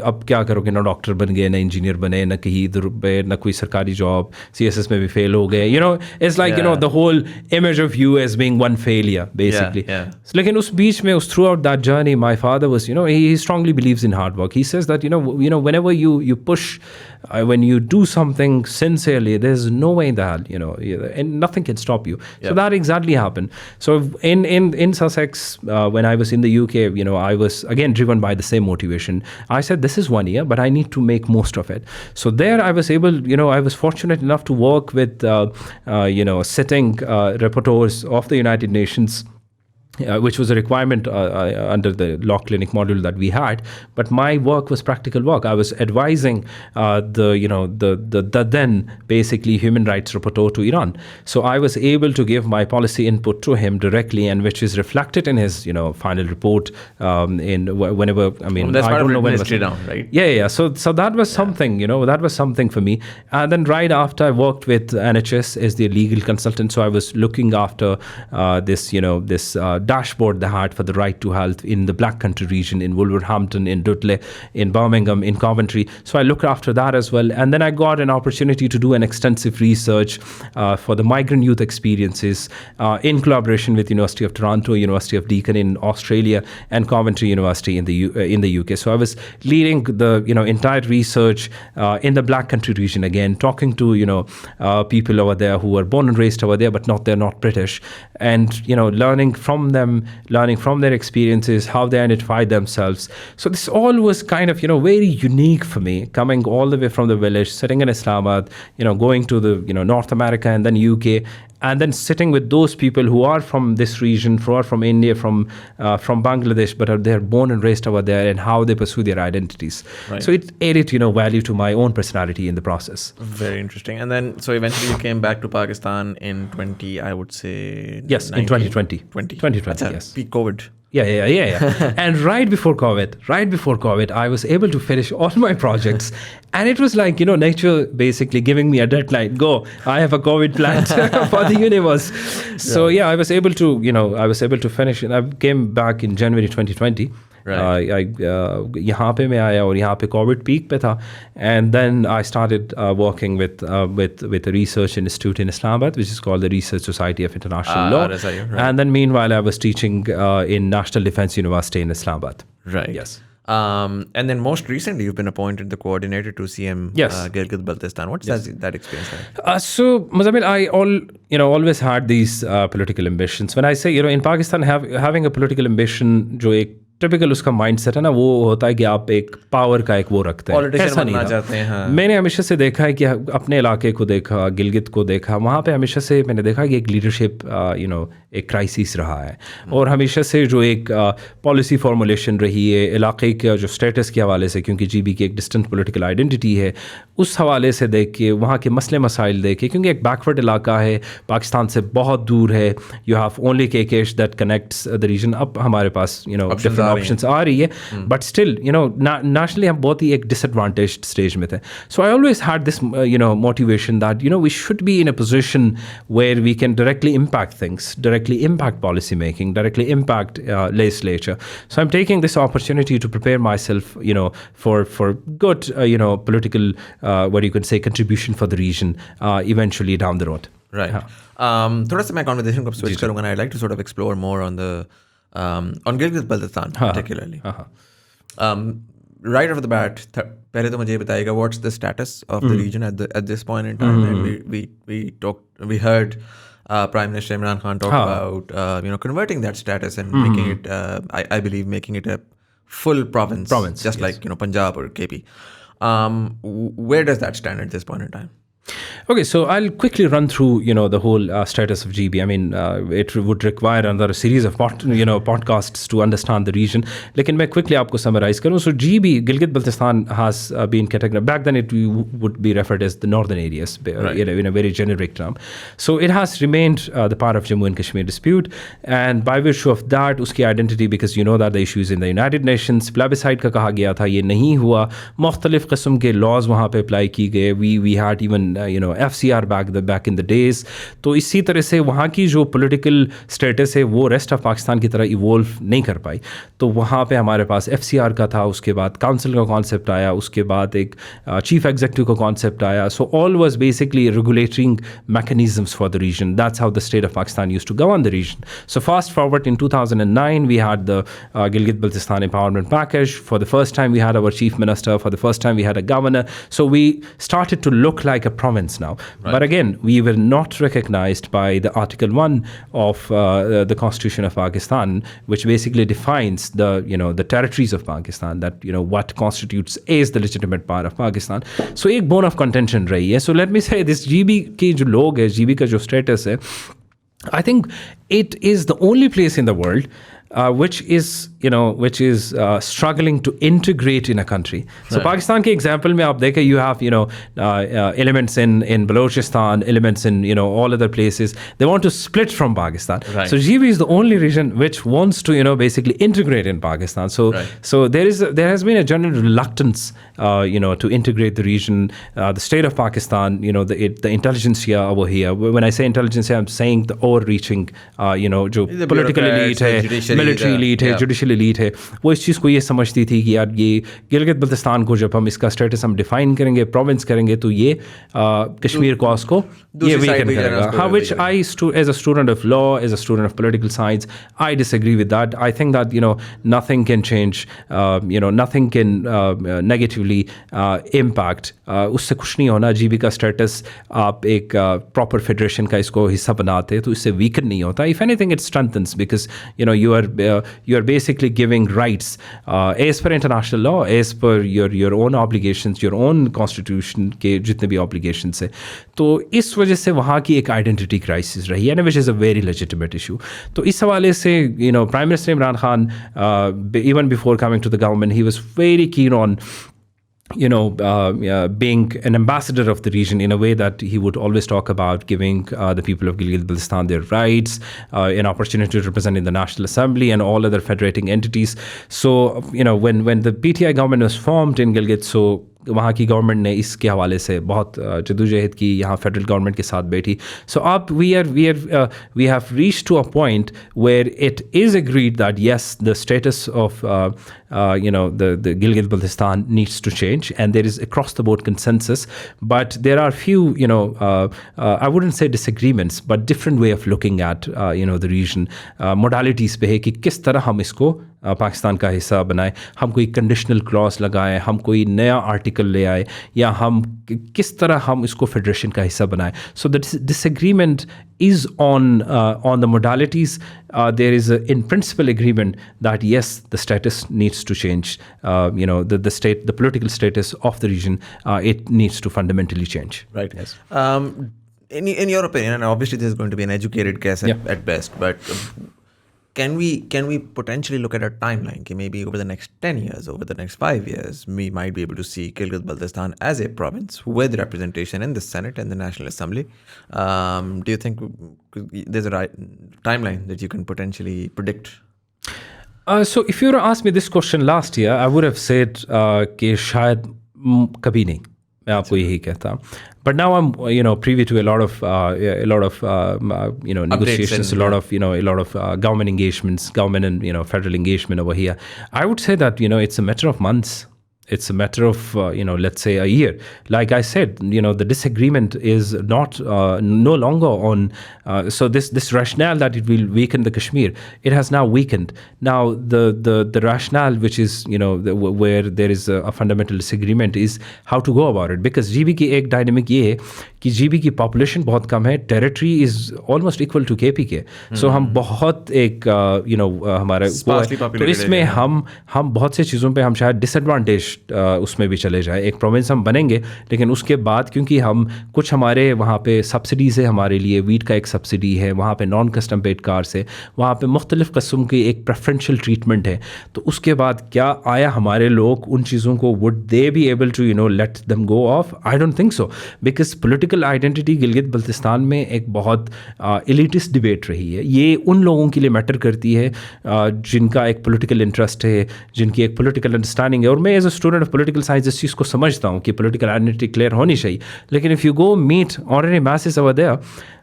अब क्या करोगे, ना डॉक्टर बन गए, ना इंजीनियर बने, ना कहीं इधर ना कोई सरकारी जॉब, CSS में भी फेल हो गए. It's like, the whole image of you as being one failure, basically. लेकिन उस बीच में throughout that journey, my father was, he strongly believes in hard work. He says that, whenever you push, when you do something sincerely, there's no way that, and nothing can stop you. So that exactly happened. So in Sussex, when I was in the UK, I was again driven by the same motivation. I said, this is 1 year, but I need to make most of it. So there I was able, I was fortunate enough to work with, sitting rapporteurs of the United Nations, which was a requirement under the law clinic module that we had. But my work was practical work. I was advising the then basically human rights rapporteur to Iran. So I was able to give my policy input to him directly, and which is reflected in his final report. Whenever I mean, that's I don't know when it was down, right? Yeah. So that was something. That was something for me. And then right after, I worked with NHS as the legal consultant. So I was looking after this dashboard they had for the right to health in the Black Country region, in Wolverhampton, in Dudley, in Birmingham, in Coventry. So I looked after that as well. And then I got an opportunity to do an extensive research for the migrant youth experiences in collaboration with University of Toronto, University of Deakin in Australia, and Coventry University in the UK. So I was leading the entire research in the Black Country region, again talking to people over there who were born and raised over there, but they're not British, and learning from them, learning from their experiences, how they identify themselves. So this all was kind of very unique for me, coming all the way from the village, sitting in Islamabad, going to the North America and then UK. and then sitting with those people who are from this region, who are from India, from Bangladesh, but they're born and raised over there, and how they pursue their identities. Right. So it added, value to my own personality in the process. Very interesting. And then, so eventually you came back to Pakistan in 20, I would say. Yes, 19, in 2020. 2020, yes. Peak COVID. Yeah. And right before COVID, I was able to finish all my projects. And it was like, nature basically giving me a deadline. Go, I have a COVID plan for the universe. So I was able to finish. And I came back in January 2020. Right. यहाँ पे मैं आया और यहाँ पे COVID peak पे था, and then I started working with a research institute in Islamabad, which is called the Research Society of International Law. RSI, right. And then meanwhile I was teaching in National Defense University in Islamabad. Right. Yes. And then most recently you've been appointed the coordinator to CM Gilgit Baltistan. What's that experience like? So Muzamil, I always had these political ambitions. When I say in Pakistan having a political ambition, जो एक typical उसका mindset है ना, वो होता है कि आप एक पावर का एक वो रखते हैं, ऐसा नहीं चाहते हैं। हाँ। मैंने हमेशा से देखा है कि अपने इलाके को देखा, गिलगित को देखा, वहाँ पे हमेशा से मैंने देखा कि एक लीडरशिप एक क्राइसिस रहा है, और हमेशा से जो एक पॉलिसी फॉर्मुलेशन रही है इलाके के जो स्टेटस के हवाले से, क्योंकि GB की एक डिस्टेंट पॉलिटिकल आइडेंटिटी है, उस हवाले से देख के वहाँ के मसले मसाइल देख के, क्योंकि एक बैकवर्ड इलाका है, पाकिस्तान से बहुत दूर है, you have only KKH that connects the region. अब हमारे पास डिफरेंट ऑप्शंस आ रही है, बट स्टिल नेशनली हम बहुत ही एक डिसएडवांटेज्ड स्टेज में थे। So I always had this motivation that we should be in a position where we can directly impact things, directly impact policy making, directly impact legislature. So I'm taking this opportunity to prepare myself, for good, political, what you can say, contribution for the region, eventually down the road. Right. थोड़ा सा मैं conversation को switch करूँगा, and I'd like to sort of explore more on the on Gilgit Baltistan particularly. Right off the bat, पहले तो मुझे बताइएगा what's the status of the region at this point in time. And we heard Prime Minister Imran Khan talk about converting that status and making it I believe making it a full province just like Punjab or KP. Where does that stand at this point in time? Okay, so I'll quickly run through, the whole status of GB. I mean, it would require another series of podcasts to understand the region. लेकिन मैं quickly आपको summarize करूँ. So GB, Gilgit Baltistan has been categorized. Back then, it would be referred as the northern areas, in a very generic term. So it has remained the part of Jammu and Kashmir dispute, and by virtue of that, उसकी identity, because you know that the issues in the United Nations, plebiscite का कहा गया था, ये नहीं हुआ. मुख्तलिफ किस्म के laws वहाँ पे apply की गए. We had even FCR back in the days. तो इसी तरह से वहाँ की जो पॉलिटिकल स्टेटस है वो रेस्ट ऑफ पाकिस्तान की तरह इवोल्व नहीं कर पाई. तो वहाँ पे हमारे पास FCR का था, उसके बाद काउंसिल का कॉन्सेप्ट आया, उसके बाद एक चीफ एग्जीक्यूटिव का कॉन्सेप्ट आया. So all was basically regulating mechanisms for the region. That's how the state of Pakistan used to govern the region. So fast forward in 2009, we had the Gilgit Baltistan Empowerment Package. For the first time, we had our chief minister. For the first time, we had a governor. So we started to look like a province now. Right. But again, we were not recognized by the Article 1 of the Constitution of Pakistan, which basically defines the territories of Pakistan, that what constitutes as the legitimate part of Pakistan. So एक bone of contention रही है. So let me say this, GB के जो लोग है, GB का जो status है, I think it is the only place in the world which is struggling to integrate in a country. So right. Pakistan ke example mein aap dekhe, you have elements in Balochistan, elements in all other places. They want to split from Pakistan. Right. So GB is the only region which wants to basically integrate in Pakistan. So right. so there has been a general reluctance to integrate the region. The state of Pakistan, the intelligentsia over here. When I say intelligentsia, I'm saying the overreaching जो political elite है, military elite है, judicial elite है, वो इस चीज़ को ये समझती थी कि यार ये गिलगित बल्तिस्तान को जब हम इसका स्टेटस हम डिफाइन करेंगे, प्रोविंस करेंगे, तो ये कश्मीर कॉज को ये वीकन करेगा. हाँ, which I, as a student of law, as a student of political science, I disagree with that. I think that nothing can change, nothing can negatively impact. उससे कुछ नहीं होना. GB का स्टेटस आप एक प्रॉपर फेडरेशन का इसको हिस्सा बनाते तो इससे वीकन नहीं होता. If anything, it strengthens, because you are basically basically giving rights as per international law, as per your own obligations, your own constitution के जितने भी obligations है. तो इस वजह से वहाँ की एक identity crisis रही है, which is a very legitimate issue. तो इस हवाले से Prime Minister Imran Khan, even before coming to the government, he was very keen on being an ambassador of the region in a way that he would always talk about giving the people of Gilgit Baltistan their rights, an opportunity to represent in the National Assembly and all other federating entities. So, when the PTI government was formed in Gilgit, so वहाँ की government ने इसके हवाले से बहुत जदोजहद की, यहाँ federal government के साथ बैठी. सो अब we have reached to a point where it is agreed that yes the status of the Gilgit Baltistan needs to change, and there is across the board consensus, but there are few I wouldn't say disagreements, but different way of looking at the region. Modalities पे है कि किस तरह हम इसको पाकिस्तान का हिस्सा बनाए, हम कोई कंडीशनल क्लॉज लगाएं, हम कोई नया आर्टिकल ले आए, या हम किस तरह हम इसको फेडरेशन का हिस्सा बनाएं. So the disagreement is on the modalities. There is in principle agreement that yes, the status needs to change. The political status of the region, it needs to fundamentally change. Right. Yes. In your opinion, and obviously this is going to be an educated guess at best, but can we potentially look at a timeline? Maybe over the next 10 years, over the next 5 years, we might be able to see Gilgit Baltistan as a province with representation in the Senate and the National Assembly. Do you think there's a right timeline that you can potentially predict? So if you were to ask me this question last year, I would have said कि शायद कभी नहीं, मैं आपको यही कहता. But now I'm, privy to a lot of negotiations, a lot of government engagements, government and federal engagement over here. I would say that it's a matter of months. It's a matter of let's say a year. Like I said, the disagreement is not no longer on. So this rationale that it will weaken the Kashmir, it has now weakened. Now the rationale which is where there is a fundamental disagreement is how to go about it. Because GB की एक dynamic ये है कि GB की population बहुत कम है, territory is almost equal to KP के. So हम बहुत एक हमारा तो इसमें हम बहुत से चीज़ों पे हम शायद disadvantage उसमें भी चले जाए. एक प्रोविंस हम बनेंगे, लेकिन उसके बाद क्योंकि हम कुछ हमारे वहाँ पे सब्सिडीज़ है, हमारे लिए वीट का एक सब्सिडी है, वहाँ पे नॉन कस्टम पेड कार्स है, वहाँ पे मुख्तलिफ़ किस्म की एक प्रेफरेंशियल ट्रीटमेंट है. तो उसके बाद क्या आया हमारे लोग उन चीज़ों को would they be able to let them go off? I don't think so, because political identity Gilgit Baltistan में एक बहुत एलिटिस्ट डिबेट रही है. ये उन लोगों के लिए मैटर करती है जिनका एक पोलिटिकल इंटरेस्ट है, जिनकी एक पोलिटिकल अंडरस्टैंडिंग है. और मैं as a student of political science इस चीज़ को समझता हूँ कि पोलिटिकल आइडेंटिटी क्लियर होनी चाहिए. लेकिन if you go meet ordinary message over there,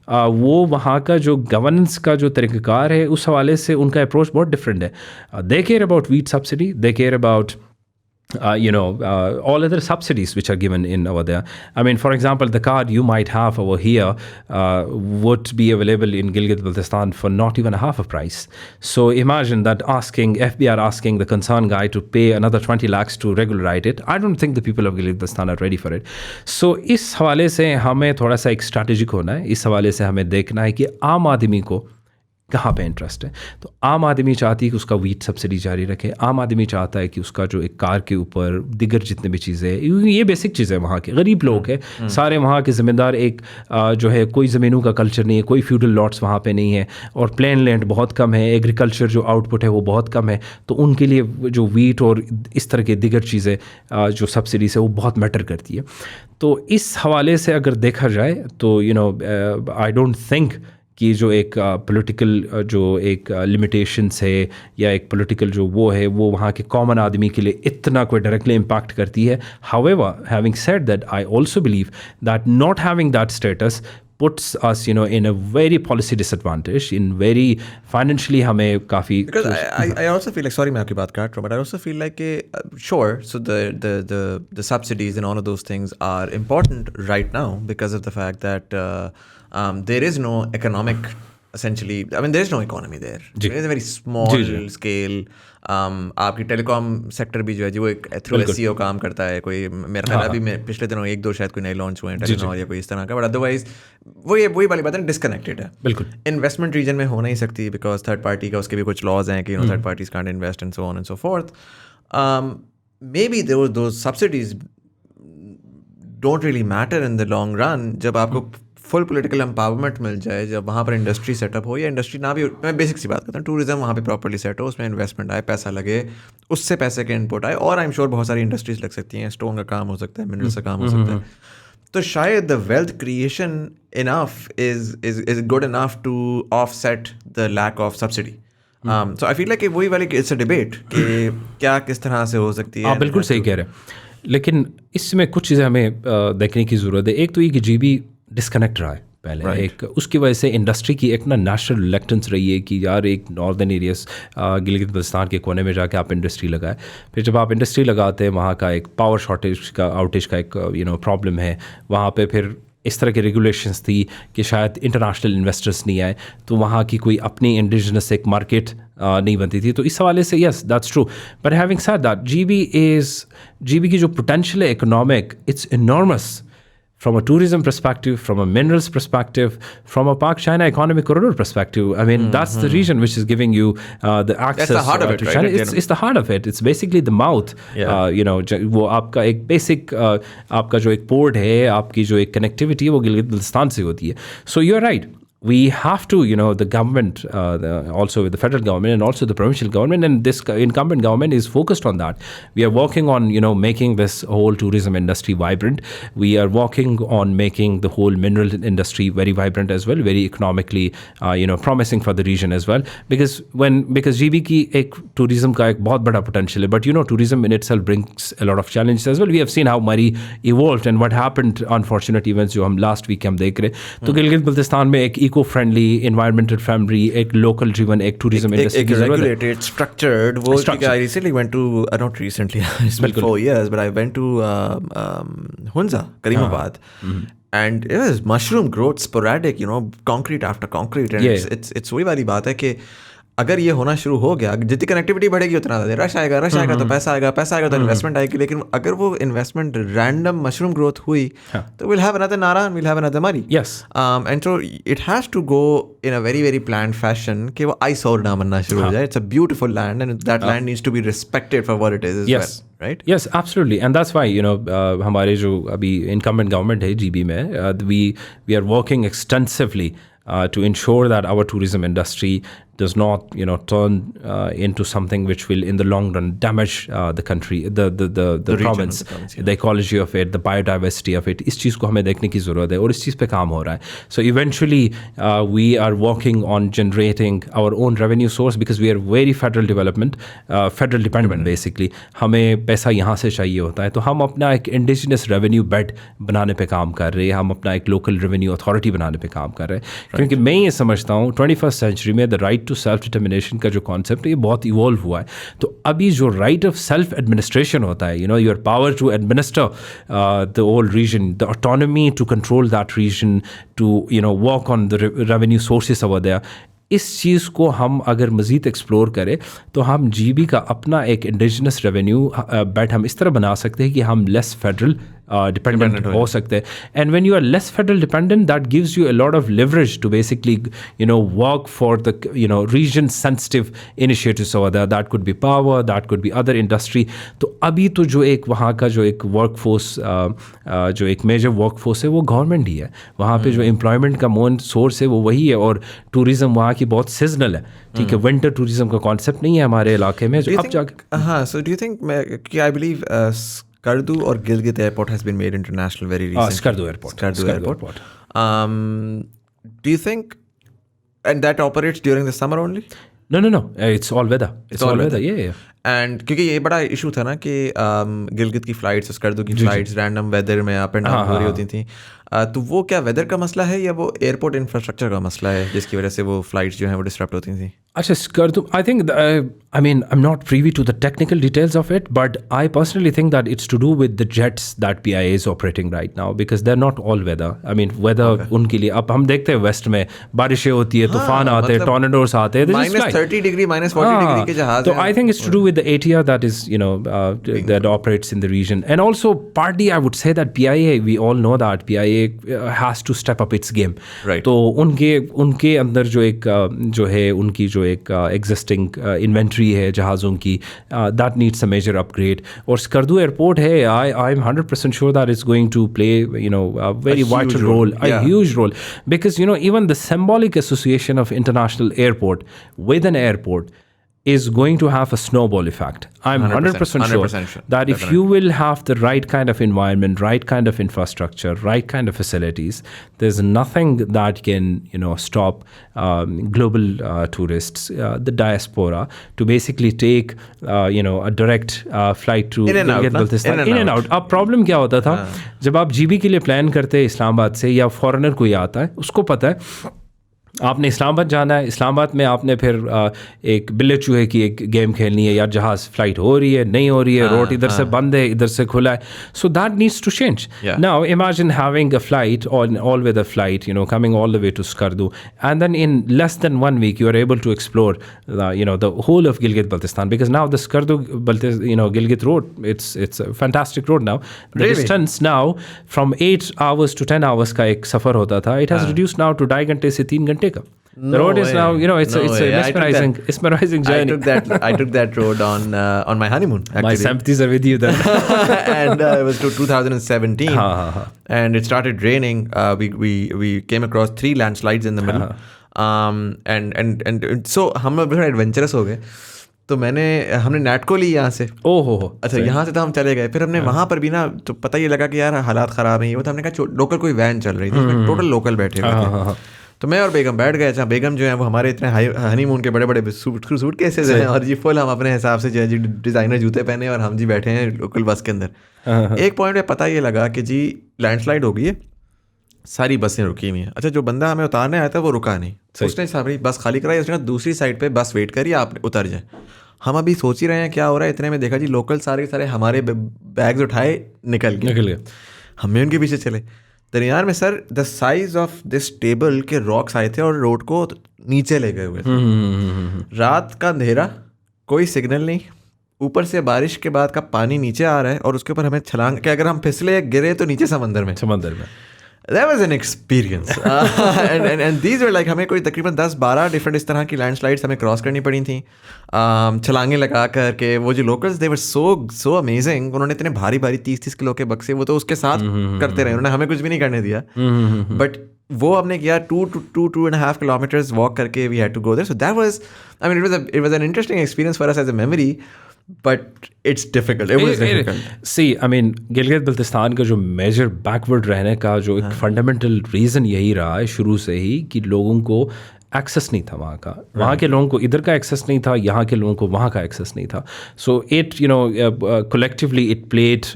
वो वहाँ का जो गवर्नेंस का जो तरीक़ाकार है उस हवाले से उनका अप्रोच बहुत डिफरेंट है. They care about wheat subsidy, they care about all other subsidies which are given in over there. I mean, for example, the card you might have over here would be available in Gilgit Baltistan for not even a half a price. So imagine that FBR asking the concerned guy to pay another 20 lakhs to regulate it. I don't think the people of Gilgit Baltistan are ready for it. So इस हवाले से हमें थोड़ा सा एक strategic होना है. इस हवाले से हमें देखना है कि आम आदमी को कहाँ पे इंटरेस्ट है. तो आम आदमी चाहती है कि उसका वीट सब्सिडी जारी रखे. आम आदमी चाहता है कि उसका जो एक कार के ऊपर दिगर जितने भी चीज़ें, ये बेसिक चीज़ें वहाँ के गरीब लोग हैं सारे वहाँ के ज़मींदार. एक जो है कोई ज़मीनों का कल्चर नहीं है, कोई फ्यूडल लॉट्स वहाँ पे नहीं है, और प्लेन लैंड बहुत कम है, एग्रीकल्चर जो आउटपुट है वो बहुत कम है. तो उनके लिए जो वीट और इस तरह के दिगर चीज़ें जो सब्सिडीज है वो बहुत मैटर करती है. तो इस हवाले से अगर देखा जाए तो आई डोंट थिंक कि जो एक पॉलिटिकल जो एक लिमिटेशंस है या एक पॉलिटिकल जो वो है वो वहाँ के कॉमन आदमी के लिए इतना कोई डायरेक्टली इम्पैक्ट करती है. However, having said that, I also believe that not having that status puts us, in a very policy disadvantage, in very financially हमें काफ़ी. Because I also feel like, sorry मैं आपकी बात काट रहा हूँ, but I also feel like sure, so the subsidies and all of those things are important right now because of the fact that there is no economic essentially, I mean, there is no economy there. It is a very small scale. आपकी telecom sector भी जो है, जो एक through SEO काम करता है, कोई मेरा ख्याल अभी मैं पिछले दिनों 1-2 शायद कोई नए लॉन्च हुए हैं टेलीनॉर या कोई इस तरह का, बट अदरवाइज वही वाली बात है, डिस्कनेक्टेड है. बिल्कुल. इन्वेस्टमेंट रीजन में हो नहीं सकती बिकॉज थर्ड पार्टी का उसके भी कुछ लॉज हैं कि third parties can't invest and so on and so fourth. Maybe those subsidies don't really matter in the long run. जब आपको फुल पॉलिटिकल एम्पावरमेंट मिल जाए, जब वहाँ पर इंडस्ट्री सेटअप हो, या इंडस्ट्री ना भी, मैं बेसिक सी बात करता हूँ, टूरिज्म वहाँ पे प्रॉपर्ली सेट हो, उसमें इन्वेस्टमेंट आए, पैसा लगे, उससे पैसे के इनपुट आए, और आई एम श्योर बहुत सारी इंडस्ट्रीज लग सकती हैं, स्टोन का काम हो सकता है, मिनरल्स का काम हो सकता है. तो शायद the wealth creation enough is good enough to offset the lack of subsidy. So I feel like वही वाली इट्स अ डिबेट कि क्या किस तरह से हो सकती है. आप बिल्कुल सही कह रहे हैं, लेकिन इसमें कुछ चीज़ें हमें देखने की ज़रूरत है. एक तो ये कि GB डिस्कनेक्ट रहा है पहले, एक उसकी वजह से इंडस्ट्री की एक ना नेशनल रिलेक्टेंस रही है कि यार एक नॉर्दर्न एरियाज गिलगित बल्तिस्तान के कोने में जाके आप इंडस्ट्री लगाए. फिर जब आप इंडस्ट्री लगाते हैं, वहाँ का एक पावर शॉर्टेज का आउटेज का एक प्रॉब्लम है वहाँ पे. फिर इस तरह की रेगुलेशंस थी कि शायद इंटरनेशनल इन्वेस्टर्स नहीं आए, तो वहाँ की कोई अपनी इंडिजिनस एक मार्केट नहीं बनती थी. तो इस हवाले से yes that's true, but having said that GB की जो पोटेंशियल है economic, it's enormous from a tourism perspective, from a minerals perspective, from a Pak-China economic corridor perspective. I mean, that's the region which is giving you the access. That's the heart of it, to right? China. It's the heart of it. It's basically the mouth. वो आपका एक basic आपका जो एक port है, आपकी जो एक कनेक्टिविटी है, वो गिलगित बल्तिस्तान से होती है. So you're right. We have to, the government, also with the federal government and also the provincial government, and this incumbent government is focused on that. We are working on, making this whole tourism industry vibrant. We are working on making the whole mineral industry very vibrant as well, very economically, promising for the region as well. Because GB की एक tourism का एक बहुत बड़ा potential है, but tourism in itself brings a lot of challenges as well. We have seen how Murray evolved and what happened, unfortunate events जो हम last week हम देख रहे. तो गिलगित बल्तिस्तान में एक eco-friendly, environmental friendly, एक local driven, एक tourism industry की ज़रूरत है. Regulated, structured. I recently went to, not recently, it's been 4 years, but I went to Hunza, Karimabad. And it was mushroom growth, sporadic, concrete after concrete. And it's वही वाली बात है कि अगर ये होना शुरू हो गया, जितनी कनेक्टिविटी बढ़ेगी उतना ज़्यादा रश आएगा तो पैसा आएगा तो इन्वेस्टमेंट आएगी. लेकिन अगर वो इन्वेस्टमेंट रैंडम मशरूम ग्रोथ हुई तो will have another Naran, will have another Murree. And so it has to go in a very very planned fashion कि वो आइसोर ना बनना शुरू हो जाए. It's a beautiful land and that land needs to be respected for what it is as well. Right? Yes, absolutely. And that's why, हमारे जो अभी incumbent government है GB में, we are working extensively to ensure that our tourism industry does not, turn into something which will, in the long run, damage the country, the province, the ecology of it, the biodiversity of it. इस चीज़ को हमें देखने की ज़रूरत है और इस चीज़ पे काम हो रहा है. So eventually, we are working on generating our own revenue source because we are very federal dependent basically. हमें पैसा यहाँ से चाहिए होता है, तो हम अपना एक indigenous revenue bed बनाने पे काम कर रहे हैं, हम अपना एक local revenue authority बनाने पे काम कर रहे हैं. क्योंकि मैं ये समझता हूँ 21st century में the right to self determination का जो कॉन्सेप्ट है ये बहुत इवॉल्व हुआ है. तो अभी जो राइट ऑफ सेल्फ एडमिनिस्ट्रेशन होता है, your power to administer the whole region, the autonomy to control that region, to work on the revenue sources over there, इस चीज़ को हम अगर मज़ीद एक्सप्लोर करें तो हम GB का अपना एक इंडिजिनस रेवेन्यू बेट हम इस तरह बना सकते हैं कि हम लेस फेडरल डिपेंडेंट हो सकते हैं. And when you are less federal dependent, that gives you a lot of leverage to basically work for the region sensitive initiatives over there. That could be power, that could be other industry. तो अभी तो जो एक वहाँ का जो एक workforce जो एक मेजर वर्कफोर्स है वो गवर्नमेंट ही है. वहाँ पे जो एम्प्लॉयमेंट का मेन सोर्स है वो वही है. और टूरिज़्म वहाँ की बहुत सीजनल है. ठीक है, विंटर टूरिज्म का कॉन्सेप्ट नहीं है हमारे इलाके में. जो अब जाके हाँ, सो डू यू थिंक कि I believe Skardu or Gilgit Airport has been made international very recently. Skardu Airport. Do you think, and that operates during the summer only? No. It's all weather. It's all weather. Yeah. And क्योंकि ये बड़ा issue था ना कि गिलगित की flights, Skardu की flights random weather में up and down हो रही होती थी, तो वो क्या वेदर का मसला है या वो एयरपोर्ट इंफ्रास्ट्रक्चर का मसला है जिसकी वजह से वो फ़्लाइट्स जो हैं वो डिस्टर्ब होती थी? अच्छा, Skardu, I think, I mean, I'm not privy to the technical details of it, but I personally think that it's to do with the jets that PIA is operating right now, because they're not all weather. I mean, weather उनके लिए, अब हम देखते हैं waste में बारिशें होती है, तूफान आते हैं, टॉर्नेडोस आते हैं, -30 डिग्री -40 डिग्री के जहाज तो I think it's to do with the ATR that is, that operates in the region. And also, partly I would say that PIA, we all know that PIA has to step up its game. Right. तो उनके अंदर जो है उनकी जो एक existing inventory है जहाज़ों की, that needs a major upgrade. और स्कर्दू एयरपोर्ट है, I am 100% sure that it's going to play a very vital role, a huge role, because even the symbolic association of international airport with an airport is going to have a snowball effect. I'm 100% sure that if you will have the right kind of environment, right kind of infrastructure, right kind of facilities, there's nothing that can stop global tourists, the diaspora, to basically take a direct flight to Gilgit Baltistan. In and out. अब problem क्या होता था, जब आप GB के लिए plan करते हैं इस्लामाबाद से, या फॉरेनर कोई आता है, उसको पता है आपने इस्लामाबाद जाना है, इस्लामाबाद में आपने फिर एक बिल्ले चूहे की एक गेम खेलनी है, यार जहाज़ फ्लाइट हो रही है नहीं हो रही है, रोड इधर से बंद है इधर से खुला है, so that needs to change. Now imagine having a flight all weather flight coming all the way to Skardu, and then in less than 1 week you are able to explore the whole of Gilgit Baltistan, because now the Skardu Gilgit road, it's a fantastic road now. The distance now from 8 hours to 10 hours का एक सफ़र होता था, it has reduced now to 2.5 घंटे से 3 घंटे का. The road is now, it's a mesmerizing journey. I took that road on my honeymoon. Actually. My sympathies are with you then. And it was 2017, and it started raining. We came across 3 landslides in the middle, and so हम लोग adventurous हो गए. तो हमने net को ली यहाँ से. अच्छा, यहाँ से तो हम चले गए. फिर हमने वहाँ पर भी ना, तो पता ये लगा कि यार हालात ख़राब हैं. वो तो हमने कहा लोकल कोई वैन चल रही थी, टोटल लोकल बैठे हुए थे. तो मैं और बेगम बैठ गए. अच्छा, बेगम जो है वो हमारे इतने हनीमून के बड़े बड़े सूट केसेस हैं, और जी फुल हम अपने हिसाब से जो है जी डिज़ाइनर जूते पहने, और हम जी बैठे हैं लोकल बस के अंदर. एक पॉइंट पे पता ये लगा कि जी लैंडस्लाइड हो गई है, सारी बसें रुकी हुई हैं. अच्छा, जो बंदा हमें उतारने आया था वो रुका नहीं. उसने सारी बस खाली कराई, उसने दूसरी साइड पे बस वेट करी, आप उतर जाए. हम अभी सोच ही रहे हैं क्या हो रहा है. इतने में देखा जी लोकल सारे हमारे बैग्स उठाए निकल गए. हम भी उनके पीछे चले. दरमियान में sir the size of this table के रॉक्स आए थे और रोड को नीचे ले गए हुए थे. रात का अंधेरा, कोई सिग्नल नहीं, ऊपर से बारिश के बाद का पानी नीचे आ रहा है, और उसके ऊपर हमें छलांग कि अगर हम फिसले गिरे तो नीचे समंदर में. That was an experience. And these were like, हमें कोई तकरीबन 10-12 डिफरेंट इस तरह की लैंडस्लाइड्स हमें क्रॉस करनी पड़ी थी, छलांगे लगा कर के. वो जो लोकल्स दे वर सो अमेजिंग. उन्होंने इतने भारी 30-30 किलो के बक्से वो तो उसके साथ करते रहे, उन्होंने हमें कुछ भी नहीं करने दिया. बट वो हमने किया 2.5 kilometers वॉक करके we had to go there. So that was, I mean it was an interesting experience for us as a memory. But it's difficult. It was difficult. See, I mean, Gilgit Baltistan का जो major backward रहने का जो एक fundamental reason यही रहा है शुरू से ही, कि लोगों को एक्सेस नहीं था वहाँ का. वहाँ के लोगों को इधर का एक्सेस नहीं था, यहाँ के लोगों को वहाँ का एक्सेस नहीं था. So it collectively it played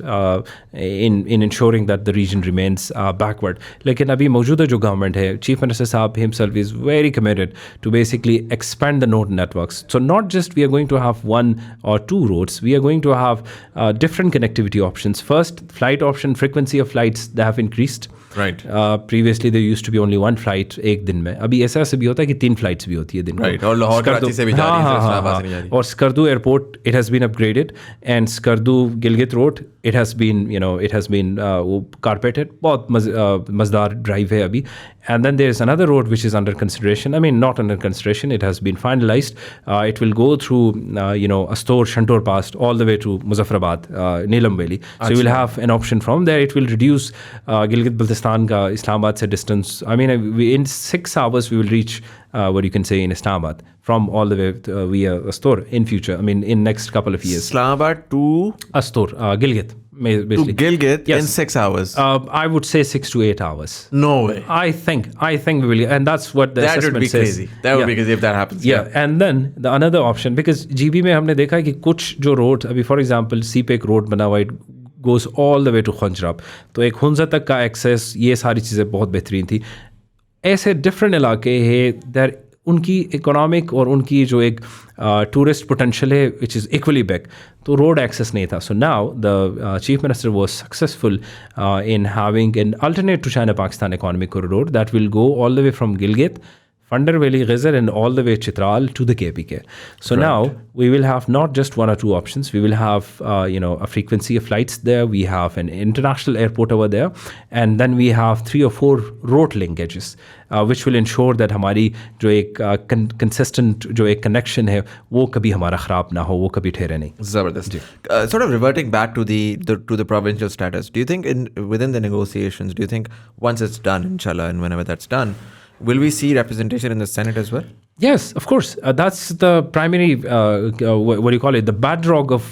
in ensuring that the region remains backward. लेकिन अभी मौजूदा जो गवर्नमेंट है, चीफ मिनिस्टर साहब himself is very committed to basically expand the node networks. So not just we are going to have 1 or 2 roads, we are going to have different connectivity options. First, flight option, frequency of flights, they have increased. Right. Previously there used to be only 1 flight एक दिन में. अभी ऐसा भी होता है कि 3 flights भी होती है दिन में. Right. और लाहौर कराची से भी जा रही है, इस्लामाबाद से नहीं जा रही. और Skardu airport, it has been upgraded, and Skardu Gilgit road, it has been carpeted. बहुत मज़ेदार ड्राइव है अभी. And then there is another road which is under consideration. I mean, not under consideration, it has been finalized. It will go through Astor, Shantor past all the way to Muzaffarabad, Neelam Valley. So you will have an option from there. It will reduce Gilgit Baltistan ka Islamabad se distance. I mean, in 6 hours we will reach what you can say in Islamabad from all the way via Astor in future. I mean, in next couple of years. Islamabad to Astor, Gilgit. basically. To Gilgit Yes. in 6 hours. I would say 6 to 8 hours. No way. I think we will, and that's what the That would assessment be says. crazy. That would be crazy if that happens. Yeah, and then the another option, because GB में हमने देखा है कि कुछ जो road अभी for example सी पे एक road बना हुआ है, goes all the way to खंजराब, तो एक हुंजा तक का access, ये सारी चीज़ें बहुत बेहतरीन थी. ऐसे different इलाके हैं there उनकी इकोनॉमिक और उनकी जो एक टूरिस्ट पोटेंशियल है विच इज़ इक्वली बिग, तो रोड एक्सेस नहीं था. So now the chief minister was successful in having an alternate to China Pakistan economic corridor that will go all the way from Gilgit, Fundar Valley, Ghizar, and all the way Chitral to the KPK. So now we will have not just one or two options. We will have, a frequency of flights there. We have an international airport over there. And then we have 3 or 4 road linkages, which will ensure that हमारी जो एक consistent जो एक connection है, वो कभी हमारा ख़राब ना हो, वो कभी ठहरे नहीं. Zabardast. Sort of reverting back to the provincial status, do you think within the negotiations, do you think once it's done, inshallah, and whenever that's done, will we see representation in the Senate as well? Yes, of course. That's the primary, what do you call it, the bedrock of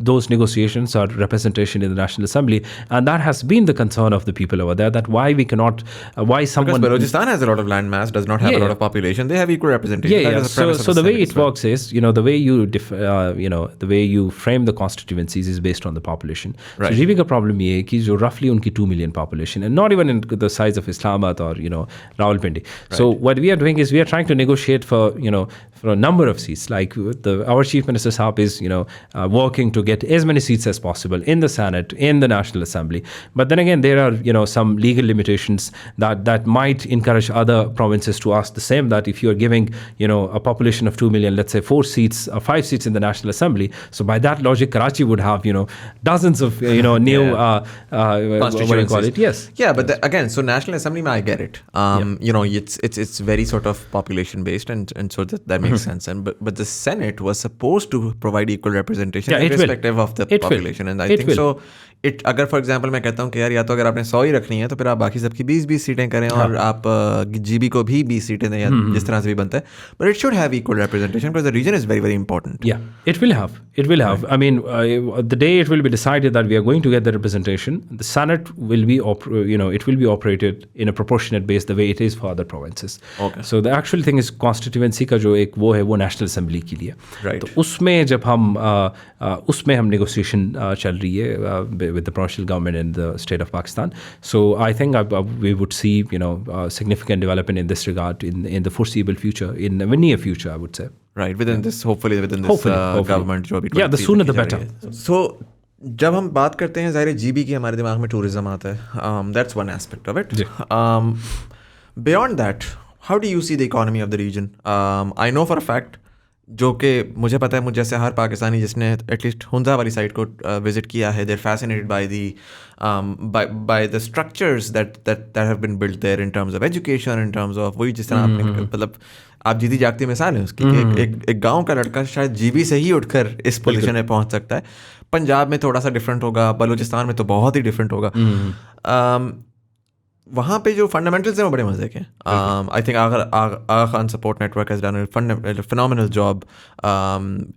those negotiations are representation in the National Assembly. And that has been the concern of the people over there, that why we cannot, why someone... Because Balochistan has a lot of land mass, does not have a lot of population. They have equal representation. Yeah. So the way it works is, the way you, the way you frame the constituencies is based on the population. Right. So GB ka problem ye hai ki jo roughly unki 2 million population, and not even in the size of Islamabad or, Rawalpindi. Right. So what we are doing is we are trying to negotiate for a number of seats. Like our Chief Minister Saab is, working to get as many seats as possible in the Senate, in the National Assembly. But then again, there are, some legal limitations that might encourage other provinces to ask the same, that if you are giving, a population of 2 million, let's say 4 seats or 5 seats in the National Assembly, so by that logic, Karachi would have, dozens of, new, what do you call it? Yes. Yeah, but again, so National Assembly, I get it. It's very sort of population based, and so that makes sense. And but the Senate was supposed to provide equal representation irrespective of the population. And I think so. अगर for example मैं कहता हूँ कि यार या तो अगर आपने 100 ही रखनी है तो फिर आप बाकी सबकी 20-20 सीटें करें और आप जीबी को भी 20 सीटें दें या जिस तरह से भी बनता है. But it should have equal representation because the region is very very important. Yeah, it will have. I mean, the day it will be decided that we are going to get the representation, the Senate will be it will be operated in a proportionate base the way it is for other provinces. Okay. So the actual thing is constituency का जो एक वो है वो National Assembly के लिए. Right. तो उसमें जब हम negotiation चल रही है with the provincial government in the state of Pakistan. So I think we would see, significant development in this regard in the foreseeable future, in the near future, I would say. Right, within this government जो अभी. Yeah, the sooner the better. So जब हम बात करते हैं ज़ाहिर GB की हमारे दिमाग में टूरिज्म आता है. That's one aspect of it. Beyond that, how do you see the economy of the region? I know for a fact, जो कि मुझे पता है, मुझे जैसे हर पाकिस्तानी जिसने एटलीस्ट हुंजा वाली साइड को विजिट किया है, they're fascinated by the structures that have been built there in terms of education, in terms of वही जिस तरह आपने मतलब आप जीती जागती मिसाल है उसकी कि एक गांव का लड़का शायद जीबी से ही उठकर इस पोजीशन में पहुंच सकता है. पंजाब में थोड़ा सा डिफरेंट होगा, बलूचिस्तान में तो बहुत ही डिफरेंट होगा. वहाँ पे जो फंडामेंटल्स हैं वो बड़े मज़े के हैं. I think Aga Khan support network has done a phenomenal job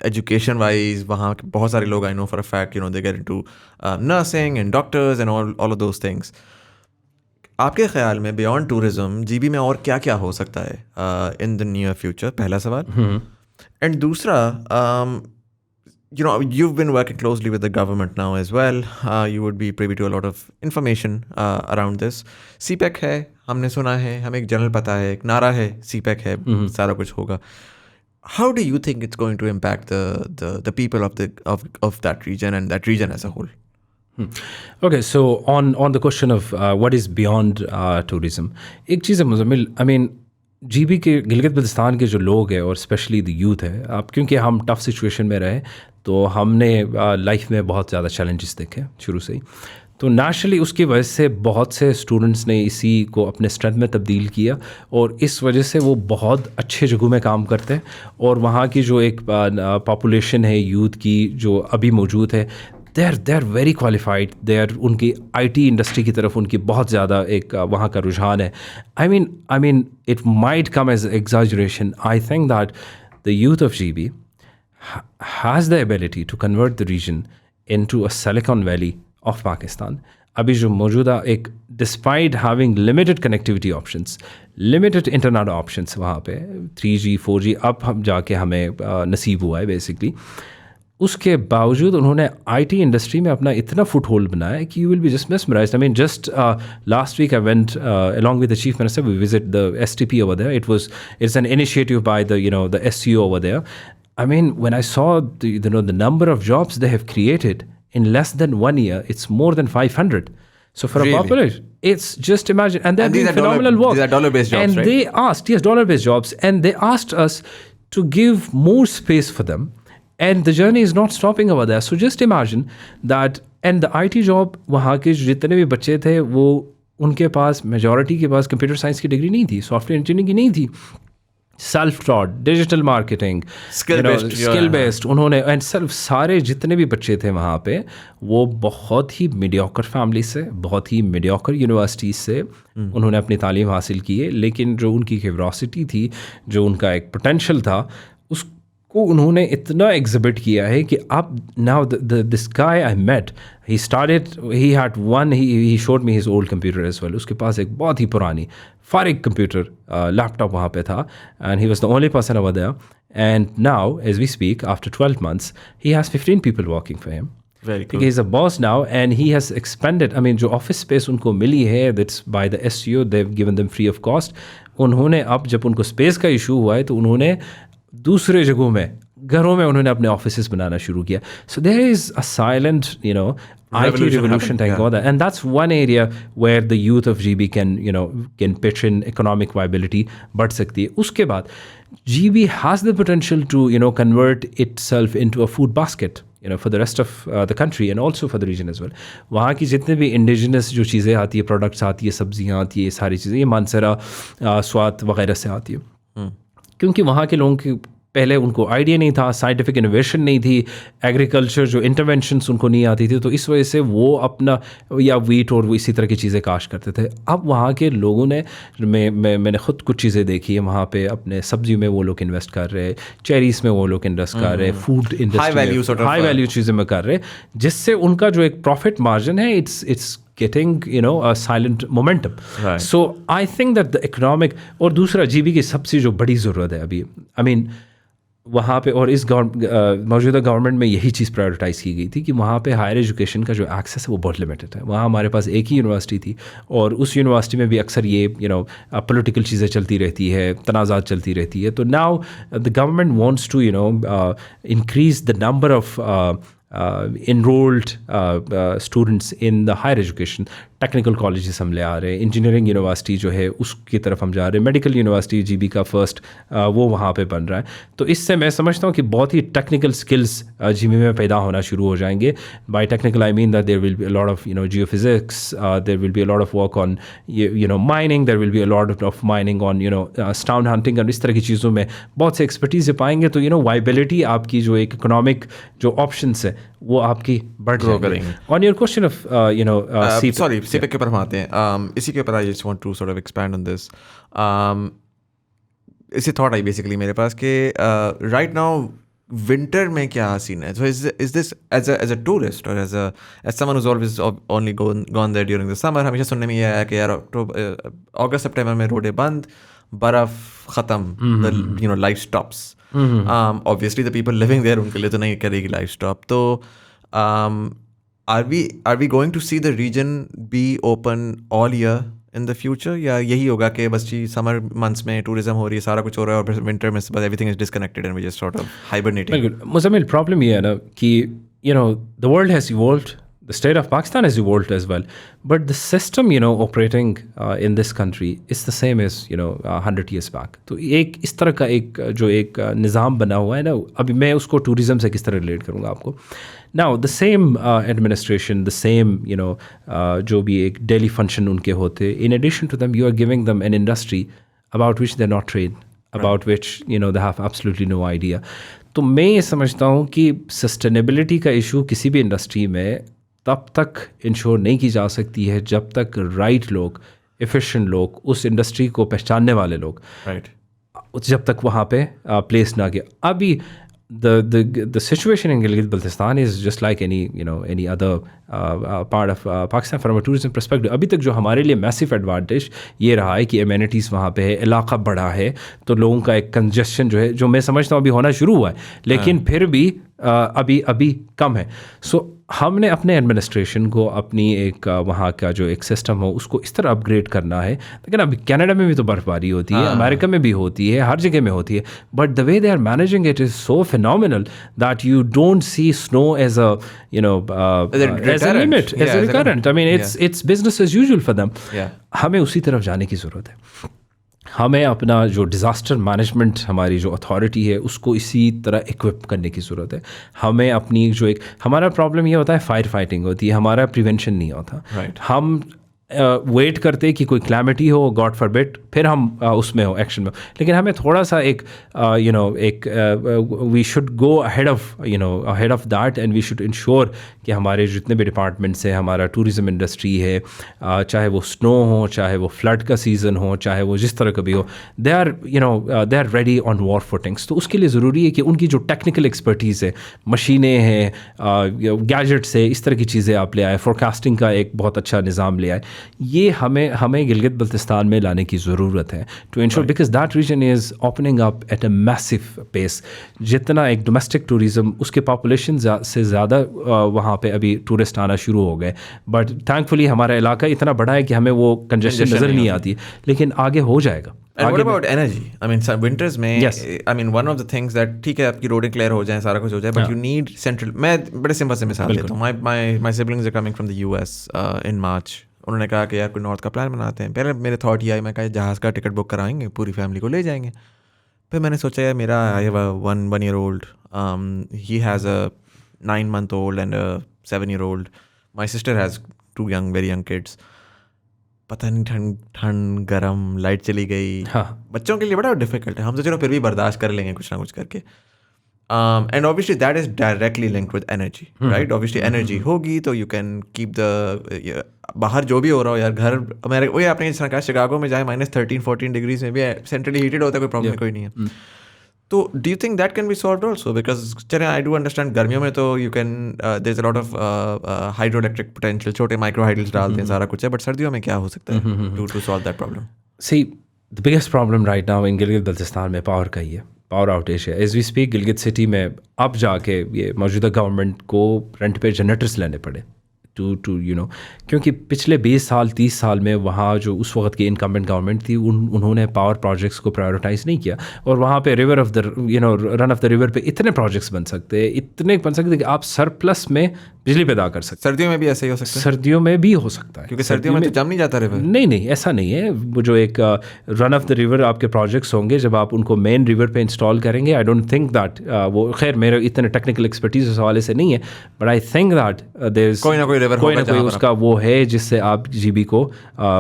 education wise. वहाँ बहुत सारे लोग I know for a fact they get into nursing and doctors and all of those things. आपके ख्याल में बियॉन्ड टूरिज्म जीबी में और क्या क्या हो सकता है इन द नियर फ्यूचर? पहला सवाल. एंड दूसरा, you've been working closely with the government now as well. You would be privy to a lot of information around this. CPEC है, हमने सुना है, हमें एक जनरल पता है, एक नारा है, CPEC है, सारा कुछ होगा. How do you think it's going to impact the people of that region and that region as a whole? Okay, so on the question of what is beyond tourism, एक चीज़ है मुज़म्मिल, I mean, जीबी के गिलगित बल्तिस्तान के जो लोग हैं और specially the youth है, अब क्योंकि हम टफ सिचुएशन में रहे तो हमने लाइफ में बहुत ज़्यादा चैलेंजेस देखे शुरू से ही. तो नेचुरली उसकी वजह से बहुत से स्टूडेंट्स ने इसी को अपने स्ट्रेंथ में तब्दील किया और इस वजह से वो बहुत अच्छे जगहों में काम करते हैं. और वहाँ की जो एक पॉपुलेशन है यूथ की जो अभी मौजूद है, they are very qualified. उनकी IT इंडस्ट्री की तरफ उनकी बहुत ज़्यादा एक वहाँ का रुझान है. I mean it might come as exaggeration. I think that the youth of GB has the ability to convert the region into a Silicon Valley of Pakistan अभी जो मौजूदा एक despite having limited connectivity options, limited internet options वहाँ पे 3G 4G अब हम जाके हमें नसीब हुआ है बेसिकली, उसके बावजूद उन्होंने आईटी इंडस्ट्री में अपना इतना फुट होल्ड बनाया है कि you will be just mesmerized. I mean just last week I went along with the chief minister, we visit the STP over there. It's an initiative by the SCO over there. I mean, when I saw the number of jobs they have created in less than 1 year, it's more than 500. So for Really? a population, it's just imagine, and they're doing phenomenal work. These are dollar-based jobs, and right? they asked, yes, dollar-based jobs, and they asked us to give more space for them. And the journey is not stopping over there. So just imagine that, and the IT job, वहाँ के जितने भी बच्चे थे वो उनके पास majority के पास computer science की डिग्री नहीं थी, सॉफ्टवेयर इंजीनियरिंग की नहीं थी, self taught, digital marketing, skill based उन्होंने, एंड सारे जितने भी बच्चे थे वहाँ पे वो बहुत ही मीडियोकर फैमिली से, बहुत ही मीडियोकर यूनिवर्सिटीज़ से उन्होंने अपनी तालीम हासिल की है. लेकिन जो उनकी क्यूरोसिटी थी, जो उनका एक पोटेंशियल था, उसको उन्होंने इतना एग्जिबिट किया है कि अब now this guy I met, he started, he had one, he showed me his old computer as well. उसके पास एक बहुत ही पुरानी फारिग कंप्यूटर लैपटॉप वहाँ पे था, and he was the only person over there. And now as we speak after 12 months he has 15 people working for him. Very cool. He is a boss now, and he has expanded. I mean, जो office space उनको मिली है, that's by the SCO, they've given them free of cost. उन्होंने अब जब उनको space का issue हुआ है तो उन्होंने दूसरे जगहों में, घरों में उन्होंने अपने offices बनाना शुरू किया. So there is a silent, IT revolution thank God, and that's one area where the youth of GB can pitch in economic viability बढ़ सकती है. उसके बाद GB has the potential to convert itself into a food basket for the rest of the country and also for the region as well. वहाँ की जितने भी indigenous जो चीज़ें आती है, products आती है, सब्जियाँ आती है, सारी चीज़ें, ये मानसरा, स्वात वगैरह से आती है. क्योंकि वहाँ के लोगों की पहले उनको आइडिया नहीं था, साइंटिफिक इनोवेशन नहीं थी, एग्रीकल्चर जो इंटरवेंशंस उनको नहीं आती थी, तो इस वजह से वो अपना या वीट और वो इसी तरह की चीज़ें काश करते थे. अब वहाँ के लोगों ने, मैंने ख़ुद कुछ चीज़ें देखी है वहाँ पे, अपने सब्जी में वो लोग इन्वेस्ट कर रहे हैं, चेरीज़ में वो लोग इन्वेस्ट कर रहे हैं, फूड इंडस्ट्री हाई वैल्यू चीज़ें में कर रहे हैं, जिससे उनका जो एक प्रॉफिट मार्जिन है it's getting a silent momentum. Right. So I think that the economic, और दूसरा GB की सबसे जो बड़ी ज़रूरत है अभी, I mean वहाँ पे, और इस मौजूदा गवर्नमेंट में यही चीज़ प्रायोरिटाइज़ की गई थी कि वहाँ पे हायर एजुकेशन का जो एक्सेस है वो बहुत लिमिटेड है. वहाँ हमारे पास एक ही यूनिवर्सिटी थी, और उस यूनिवर्सिटी में भी अक्सर ये पॉलिटिकल चीज़ें चलती रहती है, तनाज़ात चलती रहती है. तो now the government wants to increase the number of enrolled students in the higher education. Technical colleges हम ले आ रहे हैं, इंजीनियरिंग यूनिवर्सिटी जो है उसकी तरफ हम जा रहे हैं, मेडिकल यूनिवर्सिटी GB का फर्स्ट वो वहाँ पे बन रहा है. तो इससे मैं समझता हूँ कि बहुत ही टेक्निकल स्किल्स GB में पैदा होना शुरू हो जाएंगे. By technical I mean that there will be a lot of geophysics, there will be a lot of work on mining, there will be a lot of mining on stone hunting, और इस तरह की चीज़ों में बहुत से expertise पाएंगे. तो वाइबिलिटी आपकी जो एक इकोनॉमिक जो ऑप्शंस है वो आपकी बढ़ जाएगी. On your question of sorry CPEC के ऊपर हम आते हैं. इसी के ऊपर I just want to sort of expand on this. इसी थॉट आई बेसिकली मेरे पास कि राइट नाउ विंटर में क्या सीन है. So is this as a tourist और as someone who's always only gone there during the summer, हमेशा सुनने में ये आया कि यार अगस्त सितंबर में रोडें बंद, बर्फ ख़त्म, life stops. Obviously the people living there उनके लिए तो नहीं करेगी लाइफ स्टॉप. तो are we going to see the region be open all year in the future, या यही होगा कि बस जी समर मंथ्स में टूरिज्म हो रही है, सारा कुछ हो रहा है, और विंटर में बस everything is disconnected and we just sort of hibernating? Muzammil, problem ये है ना कि the world has evolved, the state of Pakistan has evolved as well, but the system operating in this country is the same as 100 years back. तो एक इस तरह का एक निज़ाम बना हुआ है ना. अभी मैं उसको टूरिज़म से किस तरह रिलेट करूँगा आपको. Now the same administration, the same जो भी एक डेली फंक्शन उनके होते, in addition to them you are giving them an industry about which they're not trained, about which they have absolutely no idea. तो मैं ये समझता हूँ कि सस्टेनेबिलिटी का इशू किसी भी इंडस्ट्री में तब तक इंश्योर नहीं की जा सकती है जब तक राइट लोग, एफिशिएंट लोग, उस इंडस्ट्री को पहचानने वाले लोग, जब तक वहाँ पे प्लेस ना गया. अभी the situation in Gilgit Baltistan is just like any other part of Pakistan from a tourism perspective. अभी तक जो हमारे लिए massive advantage ये रहा है कि amenities वहाँ पे है, इलाका बड़ा है, तो लोगों का एक congestion जो है, जो मैं समझता हूँ अभी होना शुरू हुआ है, लेकिन फिर भी अभी कम है. सो हमने अपने एडमिनिस्ट्रेशन को अपनी एक वहाँ का जो एक सिस्टम हो उसको इस तरह अपग्रेड करना है. लेकिन अभी कनाडा में भी तो बर्फबारी होती है, अमेरिका में भी होती है, हर जगह में होती है, but the way they are managing it is so phenomenal that you don't see snow as a as a limit, as a recurrent. I mean it's business as usual for them. हमें उसी तरफ जाने की ज़रूरत है. हमें अपना जो डिज़ास्टर मैनेजमेंट हमारी जो अथॉरिटी है उसको इसी तरह इक्विप करने की ज़रूरत है. हमें अपनी जो एक हमारा प्रॉब्लम ये होता है फायर फाइटिंग होती है, हमारा प्रिवेंशन नहीं होता. हम वेट करते कि कोई क्लैमिटी हो, गॉड फॉरबिड, फिर हम उसमें हो, एक्शन में हो. लेकिन हमें थोड़ा सा एक we should go ahead of that and we should ensure कि हमारे जितने भी डिपार्टमेंट्स हैं, हमारा टूरिज़म इंडस्ट्री है, चाहे वो स्नो हो, चाहे वो फ्लड का सीज़न हो, चाहे वो जिस तरह का भी हो, they are ready on war footings. तो उसके लिए ज़रूरी है कि उनकी जो टेक्निकल एक्सपर्टीज़ है, मशीनें हैं, गैजेट्स है, इस तरह की चीज़ें आप ले आए, फोरकास्टिंग का एक बहुत अच्छा निज़ाम ले आए. ये हमें गिलगित बल्तिस्तान में लाने की ज़रूरत है to ensure, because that region is opening up at a massive pace. जितना एक डोमेस्टिक टूरिज़म उसके पॉपुलेशन से ज़्यादा वहाँ पे अभी टूरिस्ट आना शुरू हो गए, बट थैंकफुली हमारा इलाका इतना बड़ा है कि हमें वो कंजेशन नज़र नहीं आती, लेकिन आगे हो जाएगा. And what about energy? I mean, winters में, yes. I mean, one of the things that ठीक है आपकी रोडें क्लियर हो जाएं, सारा कुछ हो जाए, but you need central. मैं बड़े सिंपल से मिसाल देता हूँ. My siblings are coming from the US in March. उन्होंने कहा कि यार कोई नॉर्थ का प्लान बनाते हैं. पहले मेरे थॉट ये आई, मैं कहा जहाज़ का टिकट बुक कराएंगे, पूरी फैमिली को ले जाएंगे. फिर मैंने सोचा यार मेरा I have a 1 year old, he has a 9-month-old and a 7-year-old. My sister has 2 very young kids. पता नहीं ठंड गरम, लाइट चली गई. बच्चों के लिए बड़ा डिफिकल्ट है. हम तो चलो फिर भी बर्दाश्त कर लेंगे कुछ ना कुछ करके. And obviously that is directly linked with energy, right? Obviously energy होगी तो you can keep the बाहर जो भी हो रहा हो यार, घर मेरे वही आपने जिस तरह कहा शिकागो में जाए -13-14 डिग्रीज में भी सेंट्रली हीटेड होता है, कोई प्रॉब्लम कोई नहीं है. तो do you think that can be solved also? Because चले आई डू अंडरस्टैंड गर्मियों में तो you can there is a lot of hydro electric potential, छोटे माइक्रो हाइडल्स डालते हैं, सारा कुछ है, बट सर्दियों में क्या हो सकता है to solve that problem? See the biggest problem right now in Gilgit Baltistan में पावर का ही है, पावर आउटेज है. As we speak Gilgit city में अब जाके ये मौजूदा गवर्नमेंट को रेंट पे जनरेटर्स लेने पड़े टू क्योंकि पिछले 20 साल 30 साल में वहाँ जो उस वक्त की इनकम्बेंट गवर्नमेंट थी उन्होंने पावर प्रोजेक्ट्स को प्रायोरिटाइज नहीं किया. और वहाँ पे रन ऑफ द रिवर पे इतने प्रोजेक्ट्स बन सकते हैं कि आप सरप्लस में बिजली पैदा कर सकते. सर्दियों में भी ऐसा ही हो सकता है? सर्दियों में भी हो सकता है, क्योंकि सर्दियों में तो जम नहीं जाता रिवर. नहीं ऐसा नहीं है. वो जो एक रन ऑफ द रिवर आपके प्रोजेक्ट्स होंगे, जब आप उनको मेन रिवर पे इंस्टॉल करेंगे, आई डोंट थिंक दैट वो, खैर मेरे इतने टेक्निकल एक्सपर्टीज उस हवाले से नहीं है, but I think that there is कोई ना कोई उसका वो है जिससे आप जीबी को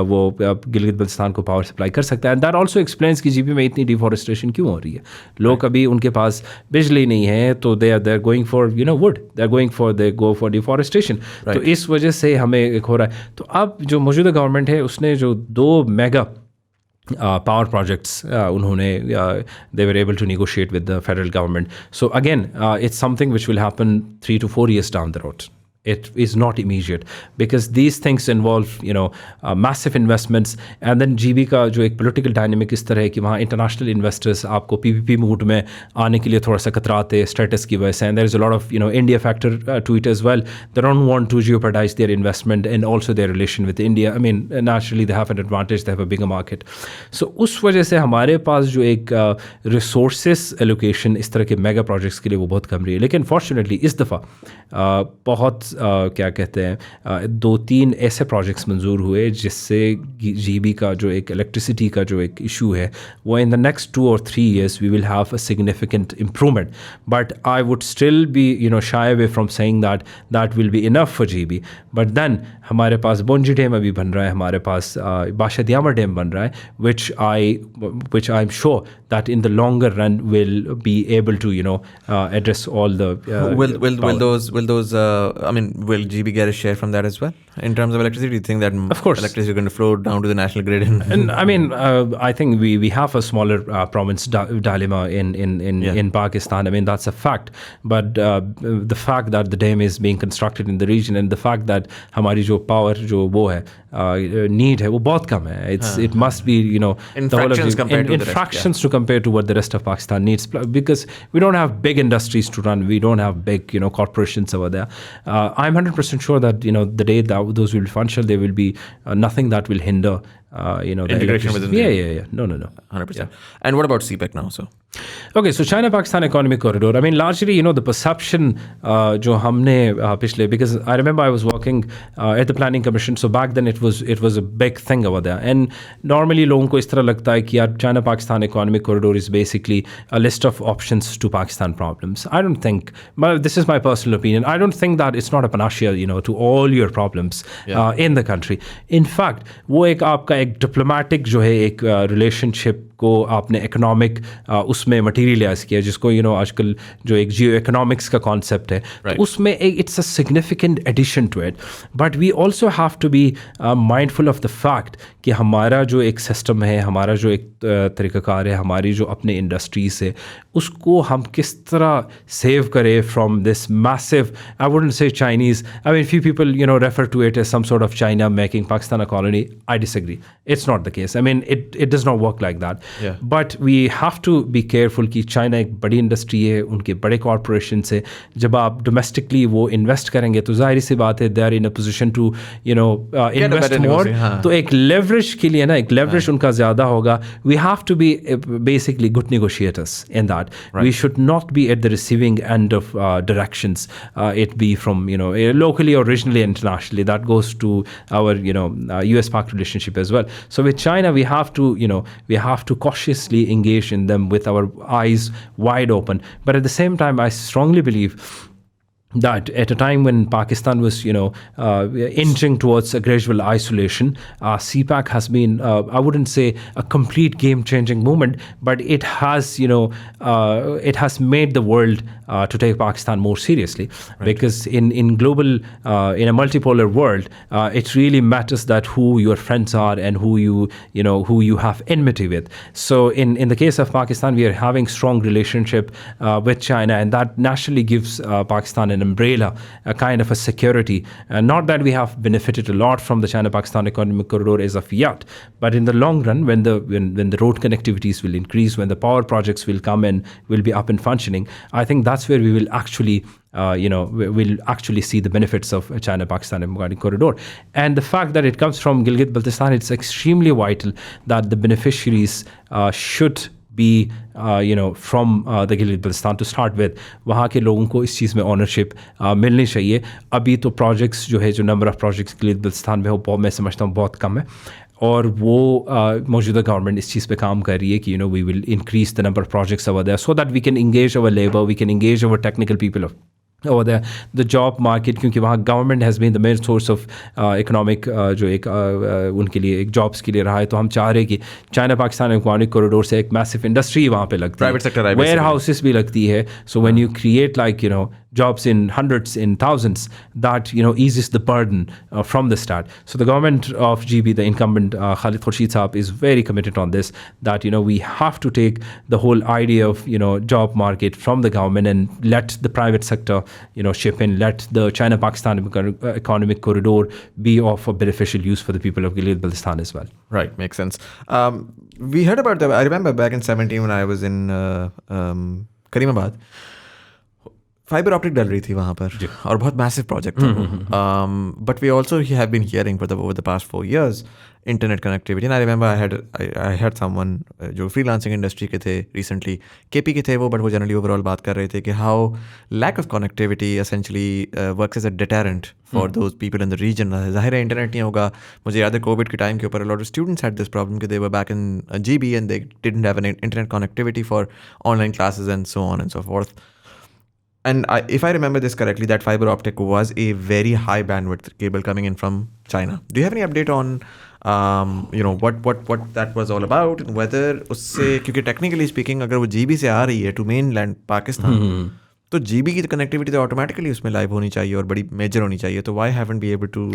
वो गिलगित बल्तिस्तान को पावर सप्लाई कर सकता है. एंड दैट ऑल्सो एक्सप्लेन्स कि जीबी में इतनी डिफॉरेस्टेशन क्यों हो रही है. लोग अभी उनके पास बिजली नहीं है तो they are going for wood, they are going for deforestation. तो इस वजह से हमें एक हो रहा है. तो अब जो मौजूदा गवर्नमेंट है उसने जो 2 मेगा power projects उन्होंने they were able to negotiate with the federal government. So again it's something which will happen 3 to 4 years down the road. It is not immediate because these things involve massive investments. And then GB का जो एक political dynamic इस तरह है कि वहाँ international investors आपको PPP mood में आने के लिए थोड़ा सा कतराते status की वजह से. And there is a lot of India factor to it as well. They don't want to jeopardize their investment and also their relation with India. I mean naturally they have an advantage, they have a bigger market. So उस वजह से हमारे पास जो एक resources allocation इस तरह के mega projects के लिए वो बहुत कम रही है. लेकिन fortunately इस दफ़ा बहुत क्या कहते हैं 2-3 ऐसे प्रोजेक्ट्स मंजूर हुए जिससे जीबी का जो एक इलेक्ट्रिसिटी का जो एक इशू है वो in the next 2 or 3 years we will have a significant improvement. But I would still be shy away from saying that will be enough for GB. But then हमारे पास बोंजी dam अभी बन रहा है, हमारे पास बाशादियामा डैम बन रहा है, which I'm sure that in the longer run will be able to address all the will those I mean will GB get a share from that as well in terms of electricity? Do you think that of course electricity is going to flow down to the national grid? And I mean, I think we have a smaller province dilemma in Pakistan. I mean, that's a fact. But the fact that the dam is being constructed in the region and the fact that हमारी जो power जो वो है need है वो बहुत कम है. It must be, you know, in fractions compared to the rest, fractions to compare to what the rest of Pakistan needs, because we don't have big industries to run. We don't have big, you know, corporations over there. I'm 100% sure that, you know, the day that those will be functional, there will be nothing that will hinder you know, the integration within yeah. No. 100%. Yeah. And what about CPEC now? So okay, so China-Pakistan economic corridor. I mean, largely, you know, the perception जो हमने पिछले, because I remember I was working at the Planning Commission, so back then it was a big thing over there. And normally लोगों को इस तरह लगता है कि यार China-Pakistan economic corridor is basically a list of options to Pakistan problems. I don't think, but this is my personal opinion, I don't think that it's not a panacea, you know, to all your problems in the country. In fact, वो एक आपका एक diplomatic जो है एक relationship को आपने economic उसमें materialize किया, जिसको you know आजकल जो एक geo economics का concept है, तो उसमें it's a significant addition to it. But we also have to be mindful of the fact कि हमारा जो एक system है, हमारा जो एक तरीक़ाकार है, हमारी जो अपने industries है, उसको हम किस तरह save करें from this massive, I wouldn't say Chinese, I mean few people, you know, refer to it as some sort of China making Pakistan a colony. I disagree. It's not the case. I mean, it does not work like that. Yeah. But we have to be careful कि China एक बड़ी industry है, उनके बड़े corporations है. जब आप domestically वो invest करेंगे तो जाहिर सी बात है, they are in a position to, you know, invest more. तो एक leverage के लिए ना, एक leverage उनका ज़्यादा होगा. We have to be basically good negotiators in that. We should not be at the receiving end of directions. It be from, you know, locally or regionally, internationally. That goes to our, you know, US-Pak relationship as well. So with China, we have to, you know, we have to cautiously engage in them with our eyes wide open. But at the same time, I strongly believe that at a time when Pakistan was, you know, inching towards a gradual isolation, CPAC has been, I wouldn't say a complete game-changing movement, but it has, you know, it has made the world to take Pakistan more seriously. Because in global, in a multipolar world, it really matters that who your friends are and who you have enmity with. So in the case of Pakistan, we are having strong relationship with China, and that naturally gives Pakistan an umbrella, a kind of a security. Not that we have benefited a lot from the China-Pakistan economic corridor as of yet, but in the long run, when the road connectivities will increase, when the power projects will come and will be up and functioning, I think that's where we will actually we'll actually see the benefits of China-Pakistan economic corridor. And the fact that it comes from Gilgit Baltistan, it's extremely vital that the beneficiaries should be from the Gilgit Baltistan to start with. वहाँ के लोगों को इस चीज़ में ownership मिलनी चाहिए. अभी तो projects जो है, जो number of projects Gilgit Baltistan में हो, मैं समझता हूँ बहुत कम है. और वो मौजूदा गवर्नमेंट इस चीज़ पे काम कर रही है कि we will increase the number of projects over there so that we can engage our labor, we can engage our technical people over there, the job market, क्योंकि वहाँ government has been the main source of economic जो एक उनके लिए एक jobs के लिए रहा है. तो हम चाह रहे हैं कि China Pakistan economic corridor से एक massive industry वहाँ पे लगती है, private sector warehouses भी लगती है. So when you create jobs in hundreds, in thousands, that eases the burden from the start. So the government of GB, the incumbent Khalid Khurshid Saab, is very committed on this, that we have to take the whole idea of job market from the government and let the private sector chip in, let the China-Pakistan economic corridor be of a beneficial use for the people of Gilgit Baltistan as well. Right, makes sense. We heard about that. I remember back in 2017 when I was in Karimabad, fibre optic डल रही थी वहाँ पर और बहुत massive project था. But we also have been hearing for over the past 4 years internet connectivity. I remember I had someone जो freelancing industry के थे, रिसेंटली केपी के थे वो, बट वो जनरली ओवरऑल बात कर रहे थे कि how lack of connectivity essentially works as a deterrent for those people in the region. ज़ाहिर है इंटरनेट नहीं होगा. मुझे याद है कोविड के टाइम के ऊपर lot of students had this problem कि they were back in GB and they didn't have an internet connectivity for online classes and so on and so forth. And if I remember this correctly, that fiber optic was a very high bandwidth cable coming in from China. Do you have any update on, what that was all about? Whether उससे, क्योंकि technically speaking, अगर वो GB से आ रही है to mainland Pakistan, तो GB की connectivity तो ऑटोमेटिकली उसमें लाइव होनी चाहिए और बड़ी मेजर होनी चाहिए, तो why haven't be able to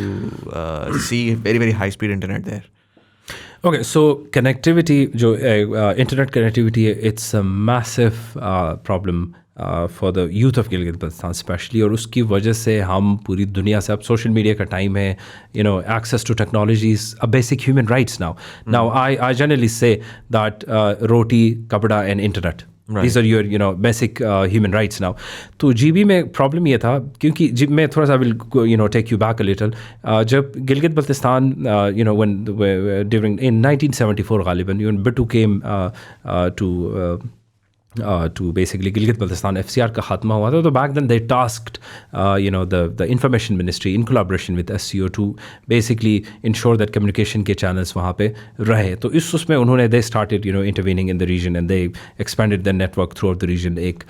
see very very high speed internet there? Okay, so connectivity, जो internet connectivity, it's a massive problem for the youth of Gilgit Baltistan especially, और उसकी वजह से हम पूरी दुनिया से, अब सोशल मीडिया का टाइम है, access to technology is a basic human rights now. Now, I generally say that roti, kapda and internet. Right. These are your basic human rights now. तो जीबी में प्रॉब्लम ये था, क्योंकि मैं थोड़ा सा will take you back a little. जब Gilgit Baltistan when during in 1974 गालिबन Bittu came to basically Gilgit Baltistan FCR का खात्मा हुआ था, तो back then they tasked the information ministry in collaboration with SCO to basically ensure that communication के channels वहाँ पे रहे. तो इस उसमें उन्होंने they started intervening in the region and they expanded their network throughout the region. एक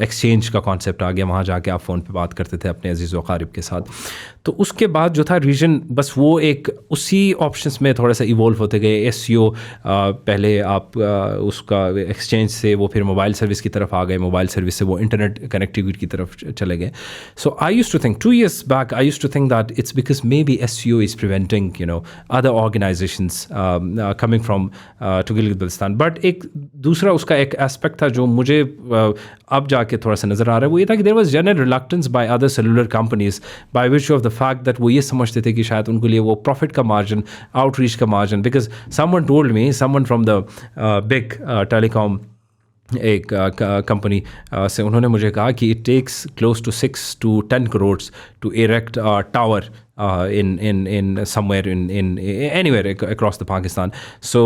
exchange का concept आ गया, वहाँ जाके आप फ़ोन पे बात करते थे अपने अजीज़ व क़ारिब के साथ. तो उसके बाद जो था रीजन, बस वो एक उसी ऑप्शंस में थोड़ा सा इवॉल्व होते गए. SCO पहले आप उसका एक्सचेंज से वो फिर मोबाइल सर्विस की तरफ आ गए, मोबाइल सर्विस से वो इंटरनेट कनेक्टिविटी की तरफ चले गए. So I used to think 2 years back, I used to think that it's because maybe SCO is preventing other organizations coming from to Gilgit Baltistan. But एक दूसरा उसका एक एस्पेक्ट था जो मुझे अब जाके थोड़ा सा नज़र आ रहा है, वो ये था कि there was general reluctance by other cellular companies by which of the fact that वो ये समझते थे कि शायद उनके लिए वो प्रॉफिट का मार्जिन, आउटरीच का margin, because someone told me, someone from the big telecom एक कंपनी से उन्होंने मुझे कहा कि it takes close to 6 to 10 crores to erect tower in somewhere in anywhere across the Pakistan. So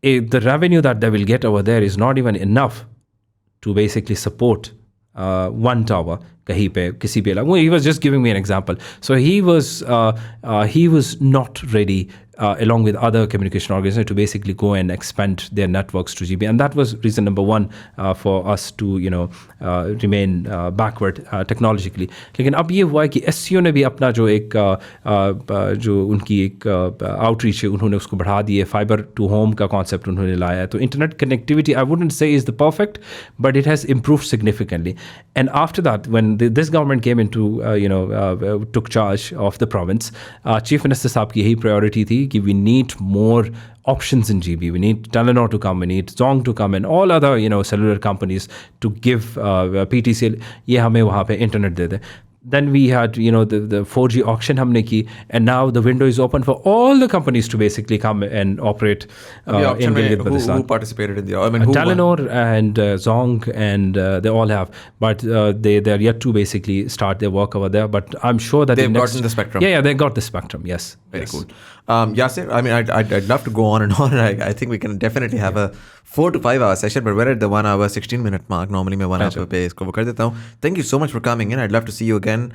the revenue that they will get over there is not even enough to basically support one tower कहीं पे किसी भी इलाके. He was just giving me an example. So he was not ready along with other communication organizations to basically go and expand their networks to GB, and that was reason number one for us to remain backward technologically. लेकिन अब ये हुआ है कि SCO ने भी अपना जो एक जो उनकी एक आउटरीच है उन्होंने उसको बढ़ा दिए, फाइबर टू होम का कॉन्सेप्ट उन्होंने लाया है. तो internet connectivity I wouldn't say is the perfect, but it has improved significantly. And after that when this government came into took charge of the province, Chief Minister साहब की यही priority थी कि we need more options in GB. We need Telenor to come, we need Zong to come, and all other cellular companies to give PTC ये हमें वहाँ पे internet they they. Then we had the 4G auction हमने की, and now the window is open for all the companies to basically come and operate in Gilgit Baltistan. Who participated in the? Telenor and Zong and they all have, but they are yet to basically start their work over there. But I'm sure that they've gotten the spectrum. Yeah, they got the spectrum. Yes, very cool. Yasir, I mean, I'd love to go on and on. I think we can definitely have a 4 to 5 hour session, but we're at the 1 hour 16 minute mark. Normally मैं 1 hour पे इसको वो कर देता हूँ. Thank you so much for coming in. I'd love to see you again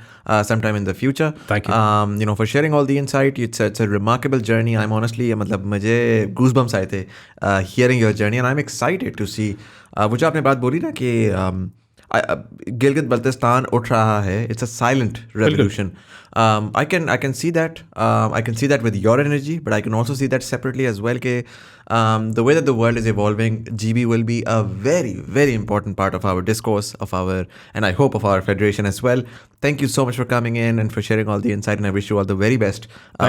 sometime in the future. Thank you. For sharing all the insight. It's a remarkable journey. I'm honestly मतलब मुझे goosebumps आए थे hearing your journey, and I'm excited to see वो जो आपने बात बोली ना कि Gilgit Baltistan उठ रहा है. It's a silent revolution. I can see that. I can see that with your energy, but I can also see that separately as well. Ke, the way that the world is evolving, GB will be a very, very important part of our discourse, and I hope of our federation as well. Thank you so much for coming in and for sharing all the insight, and I wish you all the very best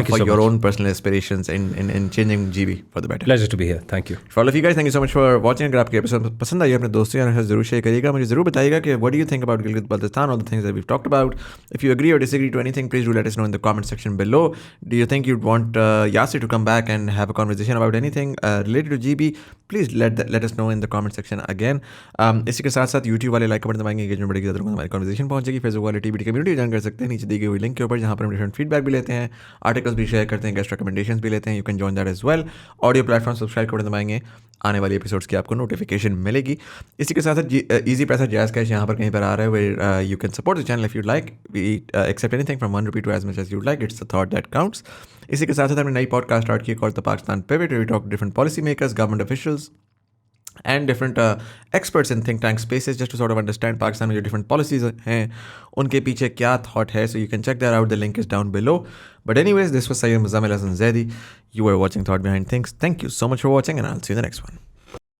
for your own personal aspirations in changing GB for the better. Pleasure to be here. Thank you. For all of you guys, thank you so much for watching. अगर आपके episode पसंद आई अपने दोस्तों यार जरूर share करिएगा. मुझे जरूर बताइएगा कि what do you think about Gilgit Baltistan, all the things that we've talked about. If you agree or disagree to anything, please do let us know in the comment section below. Do you think you'd want Yasir to come back and have a conversation about anything related to GB? Please let us know in the comment section again. इसी के साथ साथ YouTube वाले like का button दबाएंगे, engagement बढ़ेगी, ज़्यादा हमारी कन्वर्सेशन पहुंचेगी. फेसबुक वाले TBT कम्युनिटी ज्वाइन कर सकते हैं नीचे दी गई हुई लिंक के ऊपर, जहाँ पर हम डिफरेंट फीडबैक भी लेते हैं, आर्टिकल्स भी शेयर करते हैं, गेस्ट रिकमेंडेशंस भी लेते हैं. You can join that as well. Audio platform subscribe का बटन दबाएंगे, आने वाली एपिसोड्स की आपको नोटिफिकेशन मिलेगी. इसी के साथ साथ ईजी पैसा जैज़ कैश यहाँ पर कहीं पर आ रहा है, where you can support the channel if you like. We accept anything from ₹1 to as much as you like. It's the thought that counts. इसी के साथ साथ हमने नई पॉडकास्ट स्टार्ट की called the Pakistan pivot, we talk different policy makers, government officials and different experts in think tank spaces, just to sort of understand Pakistan में जो different policies हैं उनके पीछे क्या thought है. So you can check that out. The link is down below. But anyways, this was Muzamil, Hasan. You were watching Thought Behind Things. Thank you so much for watching, and I'll see you in the next one.